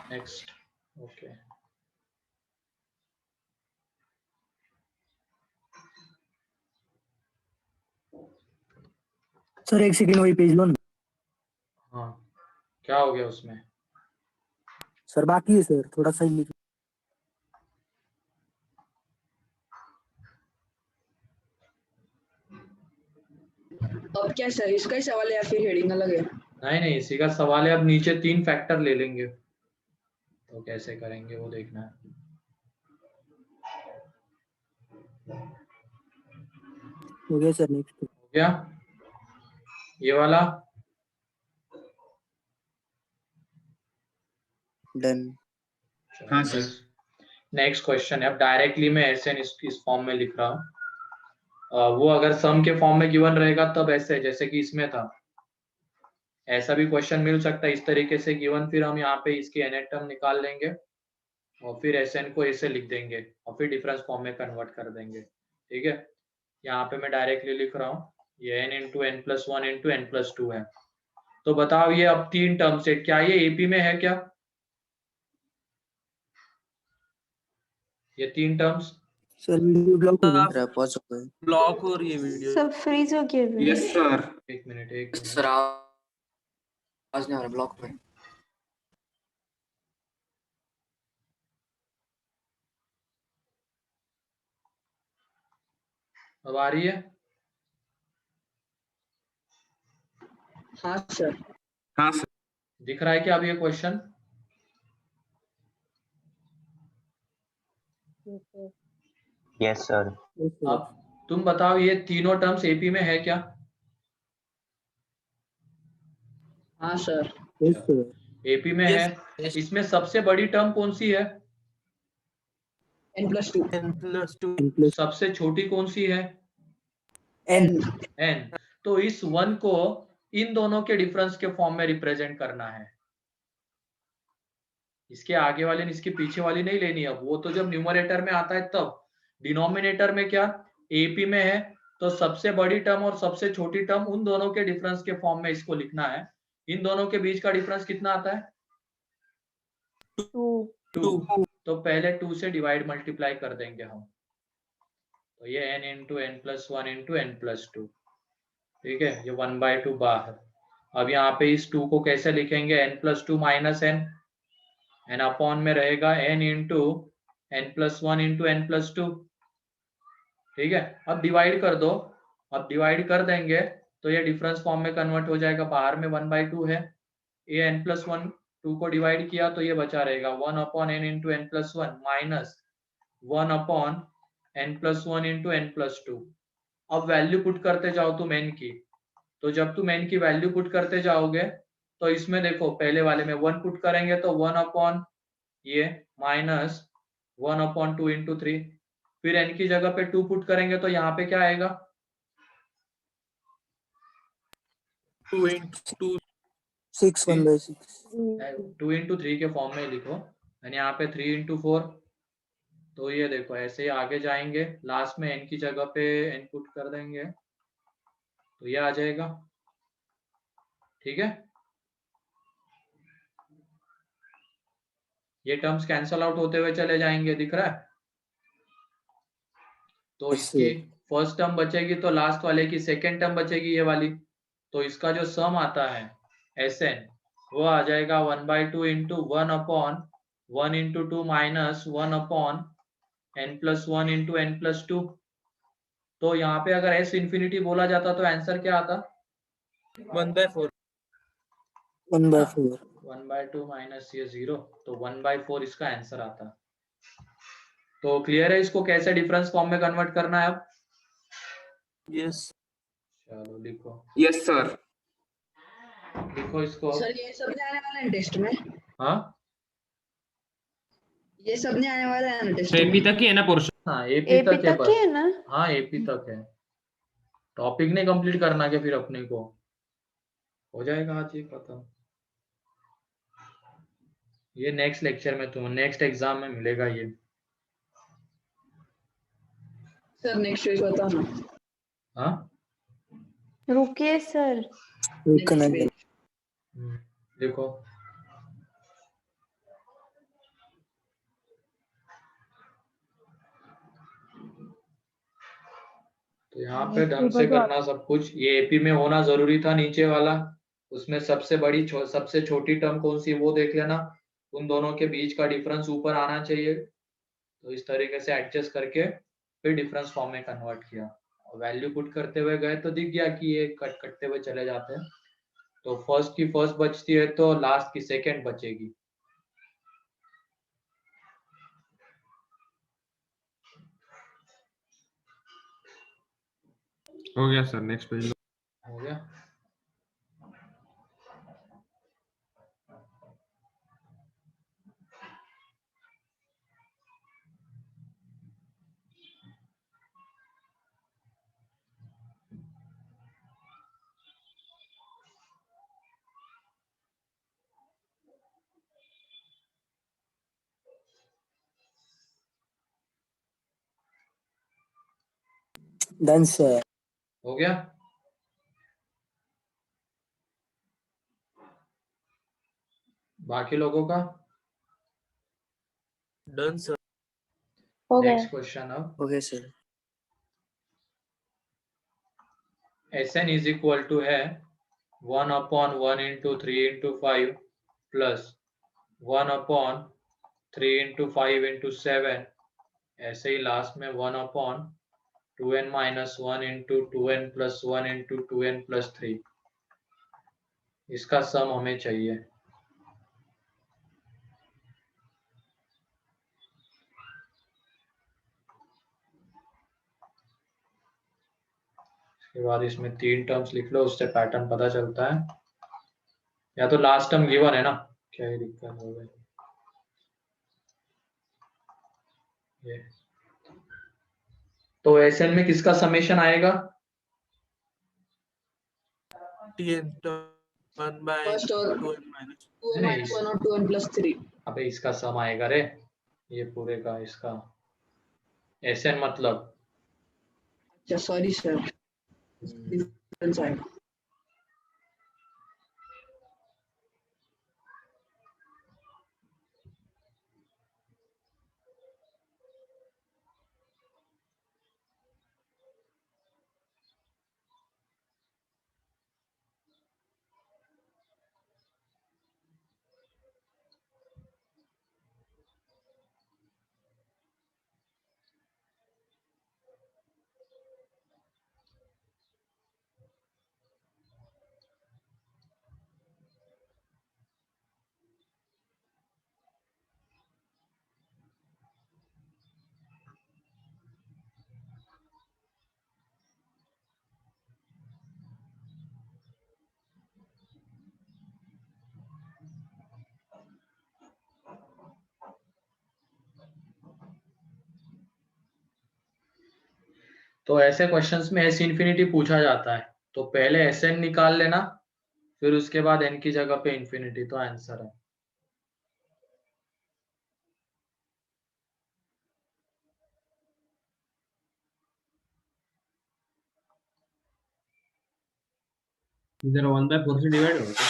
Next, okay. सर एक सेकंड वही पेज लो ना। हाँ, क्या हो गया उसमें? सर बाकी है सर, थोड़ा सा ही लिख। अब क्या सर, इसका ही सवाल है या फिर हेडिंग अलग है? नहीं, इसी का सवाल है। अब नीचे 3 फैक्टर ले लेंगे, तो कैसे करेंगे वो देखना है। हो गया सर, नेक्स्ट। हो गया ये वाला? डन। हाँ सर। नेक्स्ट क्वेश्चन है। अब डायरेक्टली मैं ऐसे इस फॉर्म में लिख रहा हूँ। वो अगर सम के फॉर्म में गिवन रहेगा तब ऐसे, जैसे कि इसमें था, ऐसा भी क्वेश्चन मिल सकता है इस तरीके से गिवन। फिर हम यहाँ पे इसकी nth टर्म निकाल लेंगे और फिर Sn को ऐसे लिख देंगे और फिर डिफरेंस फॉर्म में कन्वर्ट कर देंगे। ठीक है, यहाँ पे मैं डायरेक्टली लिख रहा हूँ, ये n into N plus 1 into N plus 2 है। तो बताओ ये अब 3 टर्म से क्या ये एपी में है क्या? ये 3 टर्म्स सर वीडियो ब्लॉक हो गया। पॉज हो गए। ब्लॉक हो रही है वीडियो। सब फ्रीज हो गया video. Yes sir. 1 minute. Sir आवाज नहीं आ रहा, ब्लॉक में। अब आ रही है? हाँ सर। हाँ सर। दिख रहा है क्या अब ये क्वेश्चन? Yes sir. अब तुम बताओ ये तीनों टर्म्स एपी में है क्या? हाँ सर। Yes sir. एपी में Yes, है। yes. इसमें सबसे बड़ी टर्म कौन सी है? n+2। n+2 सबसे छोटी कौन सी है? एन। n। तो इस 1 को इन दोनों के डिफरेंस के फॉर्म में रिप्रेजेंट करना है। इसके आगे वाली ने इसके पीछे वाली नहीं लेनी है। वो तो जब न्यूमरेटर में आता है तब। डिनोमिनेटर में क्या एपी में है, तो सबसे बड़ी टर्म और सबसे छोटी टर्म उन दोनों के डिफरेंस के फॉर्म में इसको लिखना है। इन दोनों के बीच का डिफरेंस कितना आता है? 2। तो पहले 2 से डिवाइड मल्टीप्लाई कर देंगे हम, तो ये n into N plus 1 into N plus 2। ठीक है, ये 1/2 बाहर। अब यहाँ पे इस 2 को कैसे लिखेंगे? n plus 2 minus N, N upon में रहेगा n into N plus 1 into N plus 2। ठीक है, अब डिवाइड कर दो। अब डिवाइड कर देंगे तो ये डिफरेंस फॉर्म में कन्वर्ट हो जाएगा। बाहर में 1/2 है, ये n प्लस 1 2 को डिवाइड किया तो ये बचा रहेगा 1 upon n into N plus 1 minus 1 upon n plus 1 into N plus 2। अब वैल्यू पुट करते जाओ तुम n की। तो जब तुम n की वैल्यू पुट करते जाओगे तो इसमें देखो, पहले वाले में 1 पुट करेंगे तो 1 अपॉन ये माइनस 1 अपॉन 2 इंटू 3। फिर n की जगह पे 2 पुट करेंगे तो यहाँ पे क्या आएगा? 2 into 6 1/6। 2 इंटू 3 के फॉर्म में लिखो, यानी यहाँ पे 3 इंटू 4। तो ये देखो ऐसे ही आगे जाएंगे, लास्ट में n की जगह पे n पुट कर देंगे तो ये आ जाएगा। ठीक है, ये टर्म्स कैंसल आउट होते हुए चले जाएंगे, दिख रहा है? तो इसकी फर्स्ट टर्म बचेगी तो लास्ट वाले की सेकेंड टर्म बचेगी, ये वाली। तो इसका जो सम आता है Sn, वो आ जाएगा 1/2 into 1 upon 1 into 2 minus 1 upon n plus 1 into N plus 2। तो यहाँ पे अगर s इंफिनिटी बोला जाता तो आंसर क्या आता? 1/4। 1/4। 1/2 माइनस ये 0, तो 1/4 इसका आंसर आता। तो क्लियर है इसको कैसे डिफरेंस फॉर्म में कन्वर्ट करना है अब? यस। चलो लिखो। Yes sir. लिखो इसको। सर ये सब नहीं आने वाला है टेस्ट में? हाँ ये सब नहीं आने वाला है ना टेस्ट तो एपी में? तक ही है ना पोर्शन? हाँ एपी एपी तक है तक ही बस। है ना? हाँ एपी तक है, टॉपिक नहीं कंप्लीट करना के फिर अपने को हो जाएगा आज ये खत्म। ये नेक्स्ट लेक्चर में तुम्हें नेक्स्ट एग्जाम में मिलेगा ये। सर नेक्स्ट वीक बताओ ना। हाँ रुकिए सर। एक नेक्स्ट नंबर। वीक। देखो तो यहाँ पे ढंग से करना सब कुछ। ये एपी में होना जरूरी था नीचे वाला, उसमें सबसे बड़ी सबसे छोटी टर्म कौन सी है वो देख लेना, उन दोनों के बीच का डिफरेंस ऊपर आना चाहिए। तो इस तरीके से एडजस्ट करके फिर डिफरेंस फॉर्म में कन्वर्ट किया और वैल्यू पुट करते हुए गए तो दिख गया कि ये कट करते हुए चले जाते हैं। तो फर्स्ट की फर्स्ट बचती है तो लास्ट की सेकंड बचेगी। हो गया सर, नेक्स्ट पेज। हो गया। Done sir. हो गया। बाकी लोगों का डन सर। हो गया। नेक्स्ट क्वेश्चन अब। Okay sir. Sn is equal to है 1/1 into 3 into 5 plus 1/3 into 5 into 7, ऐसे ही लास्ट में 1/2n minus 1 into 2n plus 1 into 2n plus 3। इसका सम हमें चाहिए। इसके बाद इसमें 3 टर्म्स लिख लो, उससे पैटर्न पता चलता है। या तो लास्ट टर्म गिवन है ना, क्या ही दिक्कत हो गई ये। तो Sn में किसका समेशन आएगा? Tn 1 by फर्स्ट और 2n minus 2n नहीं, माइनस 1 और 2n प्लस 3। अबे इसका सम आएगा रे, ये पूरे का इसका Sn मतलब। अच्छा सॉरी सर, डिफरेंस आएगा। तो ऐसे क्वेश्चंस में S इंफिनिटी पूछा जाता है, तो पहले Sn निकाल लेना, फिर उसके बाद n की जगह पे इंफिनिटी, तो आंसर है। इधर 1/4 से डिवाइड होगा क्या?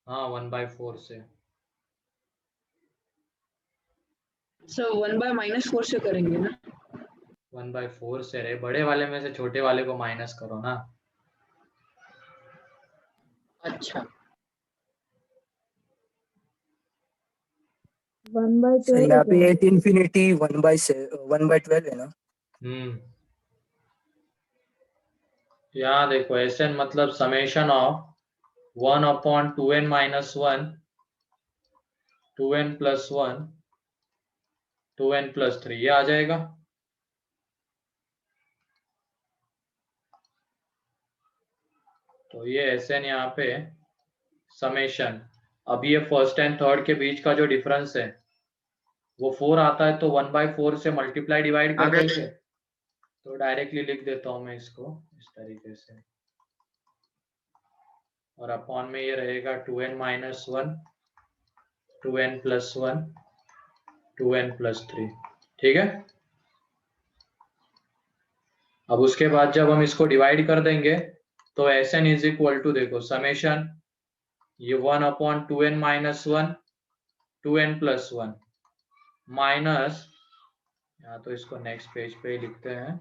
हाँ 1/4 से। सर 1 बाय माइनस 4 से करेंगे ना? 1/4 से रे, बड़े वाले में से छोटे वाले को माइनस करो ना। अच्छा 1/12 सर यहाँ पे होगा। 8 इंफिनिटी 1/12 है ना? यहाँ देखो Sn मतलब summation of 1/2n minus 1 2n plus 1 2n plus 3, ये आ जाएगा। तो ये Sn यहाँ पे समेशन, अब ये फर्स्ट एंड थर्ड के बीच का जो डिफरेंस है वो 4 आता है, तो 1/4 से मल्टीप्लाई डिवाइड कर देंगे। तो डायरेक्टली लिख देता हूं मैं इसको इस तरीके से, और अपॉन में ये रहेगा 2n - 1, 2n + 1, 2n + 3। ठीक है, अब उसके बाद जब हम इसको डिवाइड कर देंगे तो Sn = देखो समेशन, ये 1/2n - 1, 2n + 1 माइनस, या तो इसको नेक्स्ट पेज पे ही लिखते हैं,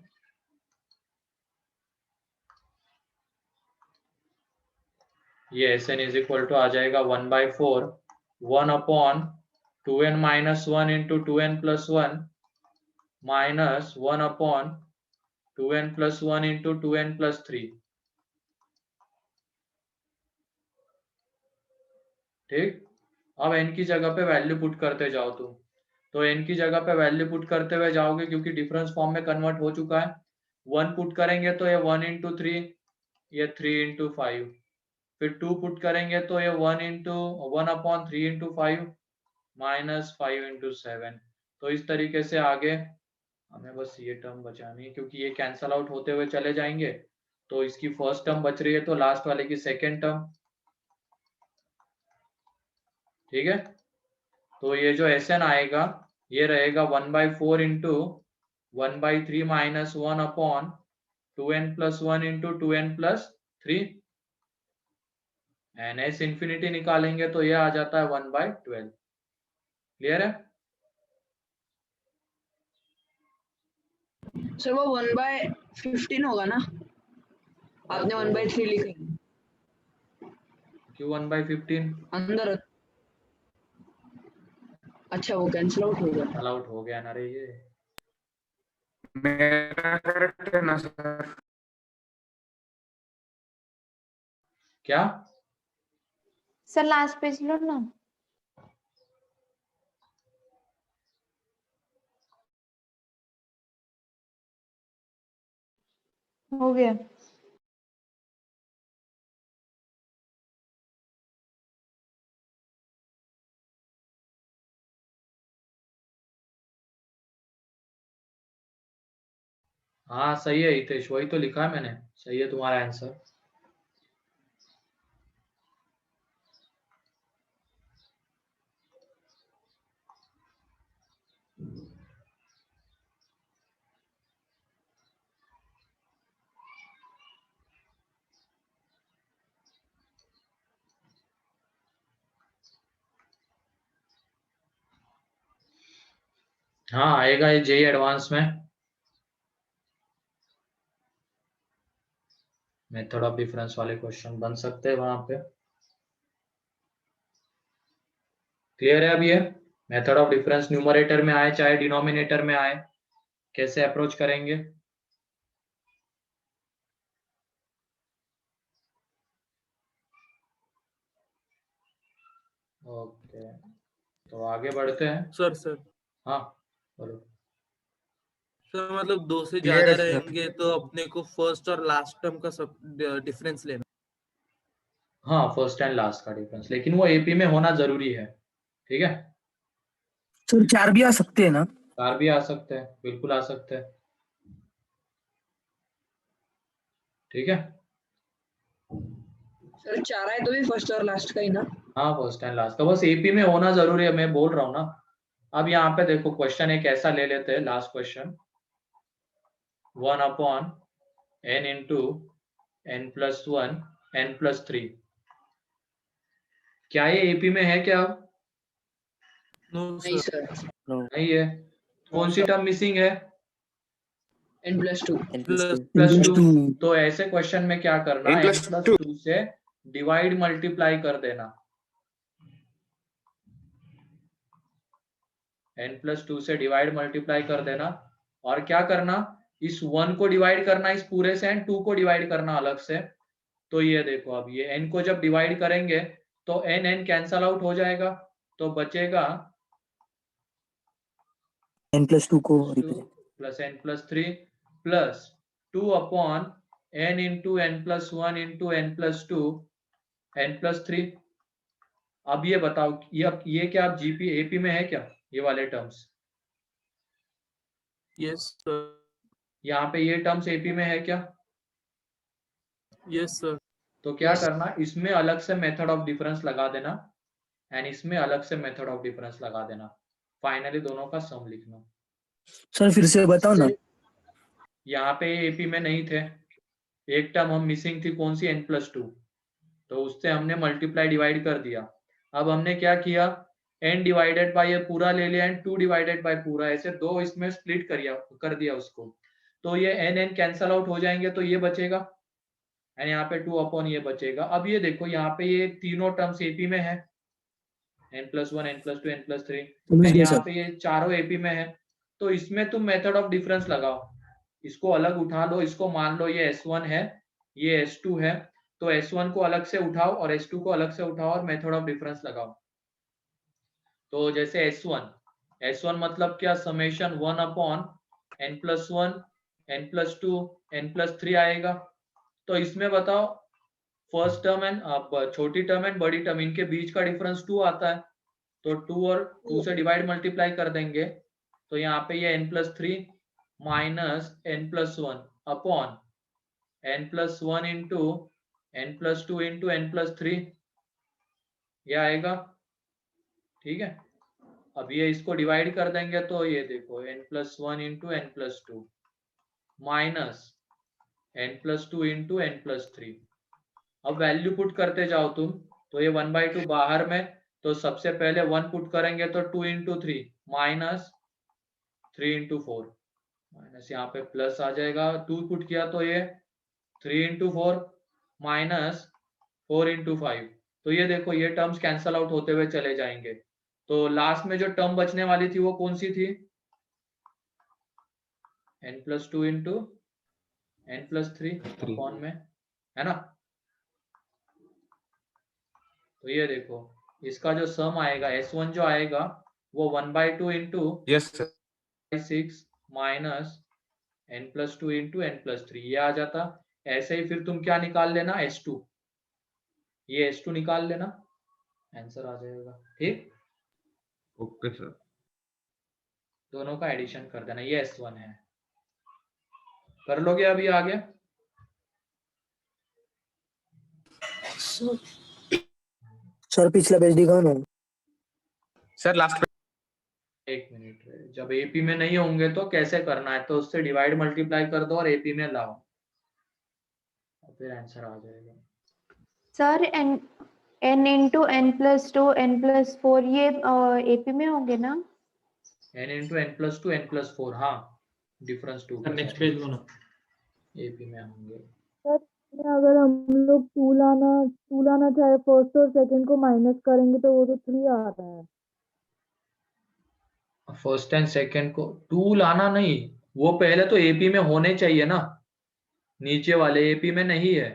ये Sn = आ जाएगा 1/4, 1/2n - 1 × 2n + 1 minus 1/2n + 1 × 2n + 3। ठीक, अब n की जगह पे वैल्यू पुट करते जाओ तुम, तो n की जगह पे वैल्यू पुट करते हुए जाओगे क्योंकि डिफरेंस फॉर्म में कन्वर्ट हो चुका है। 1 पुट करेंगे तो ये 1 × 3, ये 3 × 5, फिर 2 पुट करेंगे तो ये 1/3 × 5 माइनस 5 × 7। तो इस तरीके से आगे हमें बस ये टर्म बचानी है क्योंकि ये कैंसल आउट होते हुए चले जाएंगे, तो इसकी फर्स्ट टर्म बच रही है तो लास्ट वाले की सेकेंड टर्म। ठीक है, तो ये जो Sn आएगा ये रहेगा 1/4 × 1/3 - 1/2n + 1 × 2n + 3, and S infinity निकालेंगे तो ये आ जाता है 1/12। क्लियर है? सर वो 1/15 होगा ना, आपने 1/3 लिखा है। क्यों 1/15? अंदर, अच्छा वो कैंसिल आउट हो गया। अलाउट हो गया ना रे ये। मेरा करेक्ट है ना सर? क्या सर लास्ट पेज लो ना। हो गया। हाँ सही है हितेश, वही तो लिखा है मैंने, सही है तुम्हारा आंसर। हाँ आएगा ये जेई एडवांस में, मेथड ऑफ डिफरेंस वाले क्वेश्चन बन सकते हैं वहां पे। क्लियर है? अब ये मेथड ऑफ डिफरेंस न्यूमरेटर में आए चाहे डिनोमिनेटर में आए, कैसे अप्रोच करेंगे? ओके, तो आगे बढ़ते हैं। सर हाँ बोलो। सर मतलब 2 से Clear ज्यादा है, sir. रहेंगे तो अपने को फर्स्ट और लास्ट टर्म का सब डिफरेंस लेना। हाँ फर्स्ट एंड लास्ट का डिफरेंस, लेकिन वो एपी में होना जरूरी है। ठीक है, सर 4 भी आ सकते हैं ना? 4 भी आ सकते हैं, बिल्कुल आ सकते हैं। ठीक है, सर 4 है तो भी फर्स्ट और लास्ट का ही ना? हाँ फर्स्ट एंड लास्ट का, बस एपी में होना जरूरी है, मैं बोल रहा हूँ ना। अब यहाँ पे देखो क्वेश्चन एक ऐसा ले लेते हैं, last question, 1/n × n + 1 n + 3। क्या ये एपी में है क्या? अब नो नहीं सर, सर, नहीं है। कौन सी टर्म मिसिंग है? n + 2। +2। तो ऐसे क्वेश्चन में क्या करना, n n + + 2 से डिवाइड मल्टीप्लाई कर देना, n + 2 से डिवाइड मल्टीप्लाई कर देना, और क्या करना, इस 1 को डिवाइड करना इस पूरे से, एंड 2 को डिवाइड करना अलग से। तो ये देखो, अब ये n को जब डिवाइड करेंगे तो n कैंसल आउट हो जाएगा, तो बचेगा n + 2 को 2 + n + 3 plus 2/n × n + 1 × n + 2 n + 3। अब ये बताओ, ये क्या आप जीपी एपी में है क्या, ये वाले टर्म्स? Yes sir. यहाँ पे ये टर्म्स एपी में है क्या? Yes sir. तो क्या Yes. करना, इसमें अलग से मेथड ऑफ डिफरेंस लगा देना एंड इसमें अलग से मेथड ऑफ डिफरेंस लगा देना, फाइनली दोनों का सम लिखना। सर फिर से बताओ ना। यहाँ पे एपी में नहीं थे, एक टर्म हम मिसिंग थी, कौन सी, n+2, तो उससे हमने मल्टीप्लाई डिवाइड कर दिया। अब हमने क्या किया, n डिवाइडेड बाय ये पूरा ले लिया एंड 2 डिवाइडेड बाय पूरा, ऐसे दो इसमें स्प्लिट कर दिया उसको, तो ये n कैंसल आउट हो जाएंगे, तो ये बचेगा एंड यहाँ पे 2 अपॉन ये बचेगा। अब ये देखो यहाँ पे ये तीनों टर्म्स एपी में है, n+1 n+2 n+3, समझ एंड गए यहाँ सर। पे ये चारों एपी में है, तो इसमें तुम मेथड ऑफ डिफरेंस लगाओ, इसको अलग उठा लो, इसको मान लो ये S1 है, ये S2 है, तो S1 को अलग से उठाओ और S2 को अलग से उठाओ और मेथड ऑफ डिफरेंस लगाओ। तो जैसे S1 मतलब क्या, summation 1 upon n+1 n+2 n+3 आएगा। तो इसमें बताओ, फर्स्ट टर्म एंड छोटी टर्म एंड बड़ी टर्म, इनके बीच का डिफरेंस 2 आता है, तो 2 और 2 से डिवाइड मल्टीप्लाई कर देंगे, तो यहाँ पे ये n+3 minus n+1 upon n+1 into n+2 into n+3, ये आएगा, ठीक है। अब ये इसको डिवाइड कर देंगे, तो ये देखो n+1 into n+2 minus n+2 into n+3। अब वैल्यू पुट करते जाओ तुम, तो ये 1/2 बाहर में, तो सबसे पहले 1 पुट करेंगे तो 2 इंटू 3 माइनस 3 इंटू 4, माइनस यहाँ पे प्लस आ जाएगा, 2 पुट किया तो ये 3 इंटू 4 माइनस 4 इंटू 5, तो ये देखो ये टर्म्स कैंसल आउट होते हुए चले जाएंगे। तो लास्ट में जो टर्म बचने वाली थी वो कौन सी थी, n+2 इंटू n+3 अपॉन में, है ना। तो ये देखो इसका जो सम आएगा S1 जो आएगा वो 1/2 into yes sir. 6 minus n+2 into n+3 ये आ जाता। ऐसे ही फिर तुम क्या निकाल लेना, S2, ये S2 निकाल लेना, आंसर आ जाएगा, ठीक। Okay sir. दोनों का एडिशन कर देना, ये S1 है, कर लोगे अभी आगे। सर पिछला पेज दिखाओ ना। सर लास्ट एक मिनट, जब एपी में नहीं होंगे तो कैसे करना है, तो उससे डिवाइड मल्टीप्लाई कर दो और एपी में लाओ, फिर आंसर आ जाएगा। Sir n into n+2 n+4 ये एपी में होंगे ना? n इंटू n+2 n+4, हाँ डिफरेंस 2 नेक्स्ट पेज लो ना। एपी में होंगे। सर अगर हम लोग टू लाना चाहे फर्स्ट और सेकंड को माइनस करेंगे तो वो तो 3 आ रहा है। फर्स्ट एंड सेकंड को 2 लाना नहीं, वो पहले तो एपी में होने चाहिए ना, नीचे वाले एपी में नहीं है,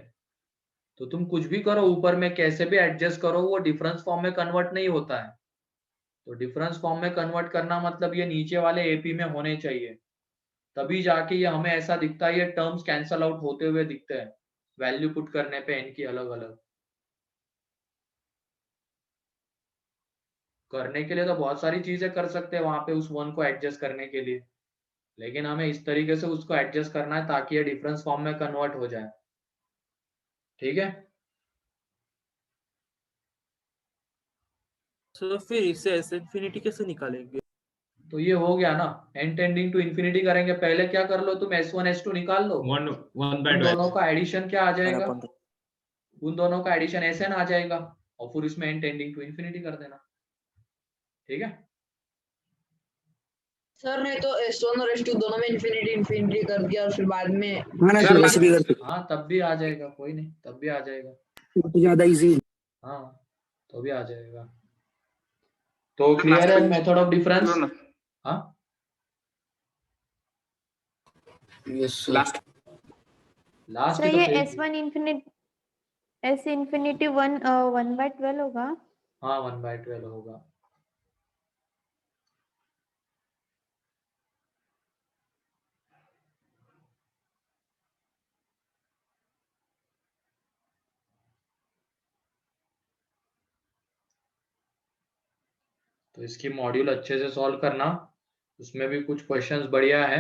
तो तुम कुछ भी करो, ऊपर में कैसे भी एडजस्ट करो, वो डिफरेंस फॉर्म में कन्वर्ट नहीं होता है। तो डिफरेंस फॉर्म में कन्वर्ट करना मतलब ये नीचे वाले एपी में होने चाहिए, तभी जाके ये हमें ऐसा दिखता है, ये टर्म्स कैंसल आउट होते हुए दिखते हैं वैल्यू पुट करने पे इनकी अलग अलग। करने के लिए तो बहुत सारी चीजें कर सकते हैं वहां पे उस 1 को एडजस्ट करने के लिए, लेकिन हमें इस तरीके से उसको एडजस्ट करना है ताकि ये डिफरेंस फॉर्म में कन्वर्ट हो जाए, ठीक है। तो फिर इसे ऐसे इन्फिनिटी कैसे निकालेंगे? तो ये हो गया ना, n टेंडिंग टू इन्फिनिटी करेंगे, पहले क्या कर लो तुम, S1 S2 निकाल लो, 1/2 उन दोनों का एडिशन क्या आ जाएगा, 1/2। उन दोनों का एडिशन Sn आ जाएगा, और फिर इसमें n टेंडिंग टू इन्फिनिटी कर देना, ठीक है। सर ने तो S1 और S2 दोनों में इन्फिनिटी इन्फिनिटी कर दिया और फिर बाद में हाँ ना सर, वैसे भी कर सकते हाँ तब भी आ जाएगा, कोई नहीं, तब भी आ जाएगा, हैं, तो ज्यादा इजी। हाँ तो भी आ जाएगा। तो क्लियर है मेथड ऑफ डिफरेंस, हाँ यस सर। लास्ट सर ही तो ये पेज, S1 इंफिनिटी 1/12 होगा। हाँ 1/12 होगा। तो इसकी मॉड्यूल अच्छे से सॉल्व करना, उसमें भी कुछ क्वेश्चंस बढ़िया है,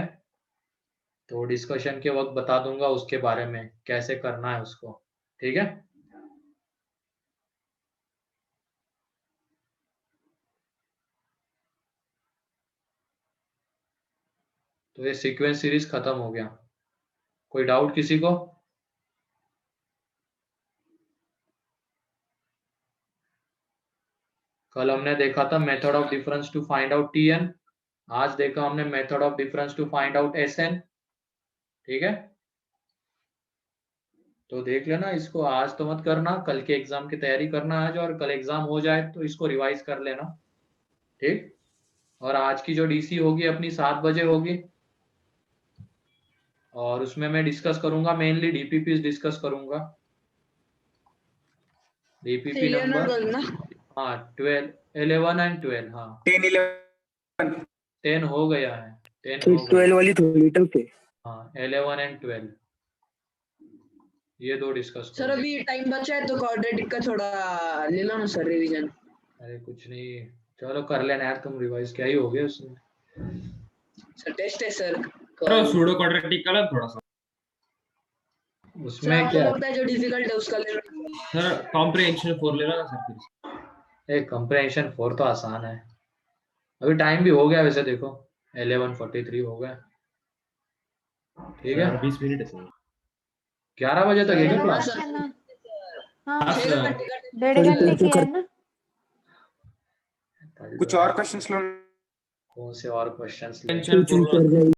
तो डिस्कशन के वक्त बता दूंगा उसके बारे में कैसे करना है उसको, ठीक है। तो ये सीक्वेंस सीरीज खत्म हो गया। कोई डाउट किसी को? कल हमने देखा था method of difference to find out Tn, आज देखा हमने method of difference to find out Sn, ठीक है। तो देख लेना इसको, आज तो मत करना, कल के एग्जाम की तैयारी करना आज, और कल एग्जाम हो जाए तो इसको रिवाइज कर लेना, ठीक। और आज की जो डीसी होगी अपनी 7 बजे होगी, और उसमें मैं डिस्कस करूंगा, मेनली डीपीपी डिस्कस करूंगा, डीपीपी नंबर, हाँ 12, 11 एंड 12, हाँ 10 11 10 हो गया है, 10 तो हो गया, 12 वाली थोड़ी टफ है। हाँ 11 एंड 12 ये दो डिस्कस सर अभी टाइम बचा है तो क्वाड्रेटिक का थोड़ा ले लो ना सर रिवीजन। अरे कुछ नहीं, चलो कर लेना यार, तुम रिवाइज क्या ही हो गया उसमें। सर टेस्ट है सर। करो सूडो क्वाड्रेटिक का थोड़ा सा। सर उसमें आपको क्या लगता है जो डिफिकल्ट है उसका ले लो। सर कॉम्प्रिहेंशन 4 ले रहा सर फिर। कंप्रेहेंशन 4 तो आसान है, अभी टाइम भी हो गया वैसे, देखो 11:43 हो गया, ठीक है। 20 मिनट है सर। 11 बजे तक है क्या क्लास? है ना? हाँ हाँ, सर। 1.5 घंटे की है ना। कुछ और क्वेश्चंस लो। कौन से और क्वेश्चंस? टेंशन चल जाएगी।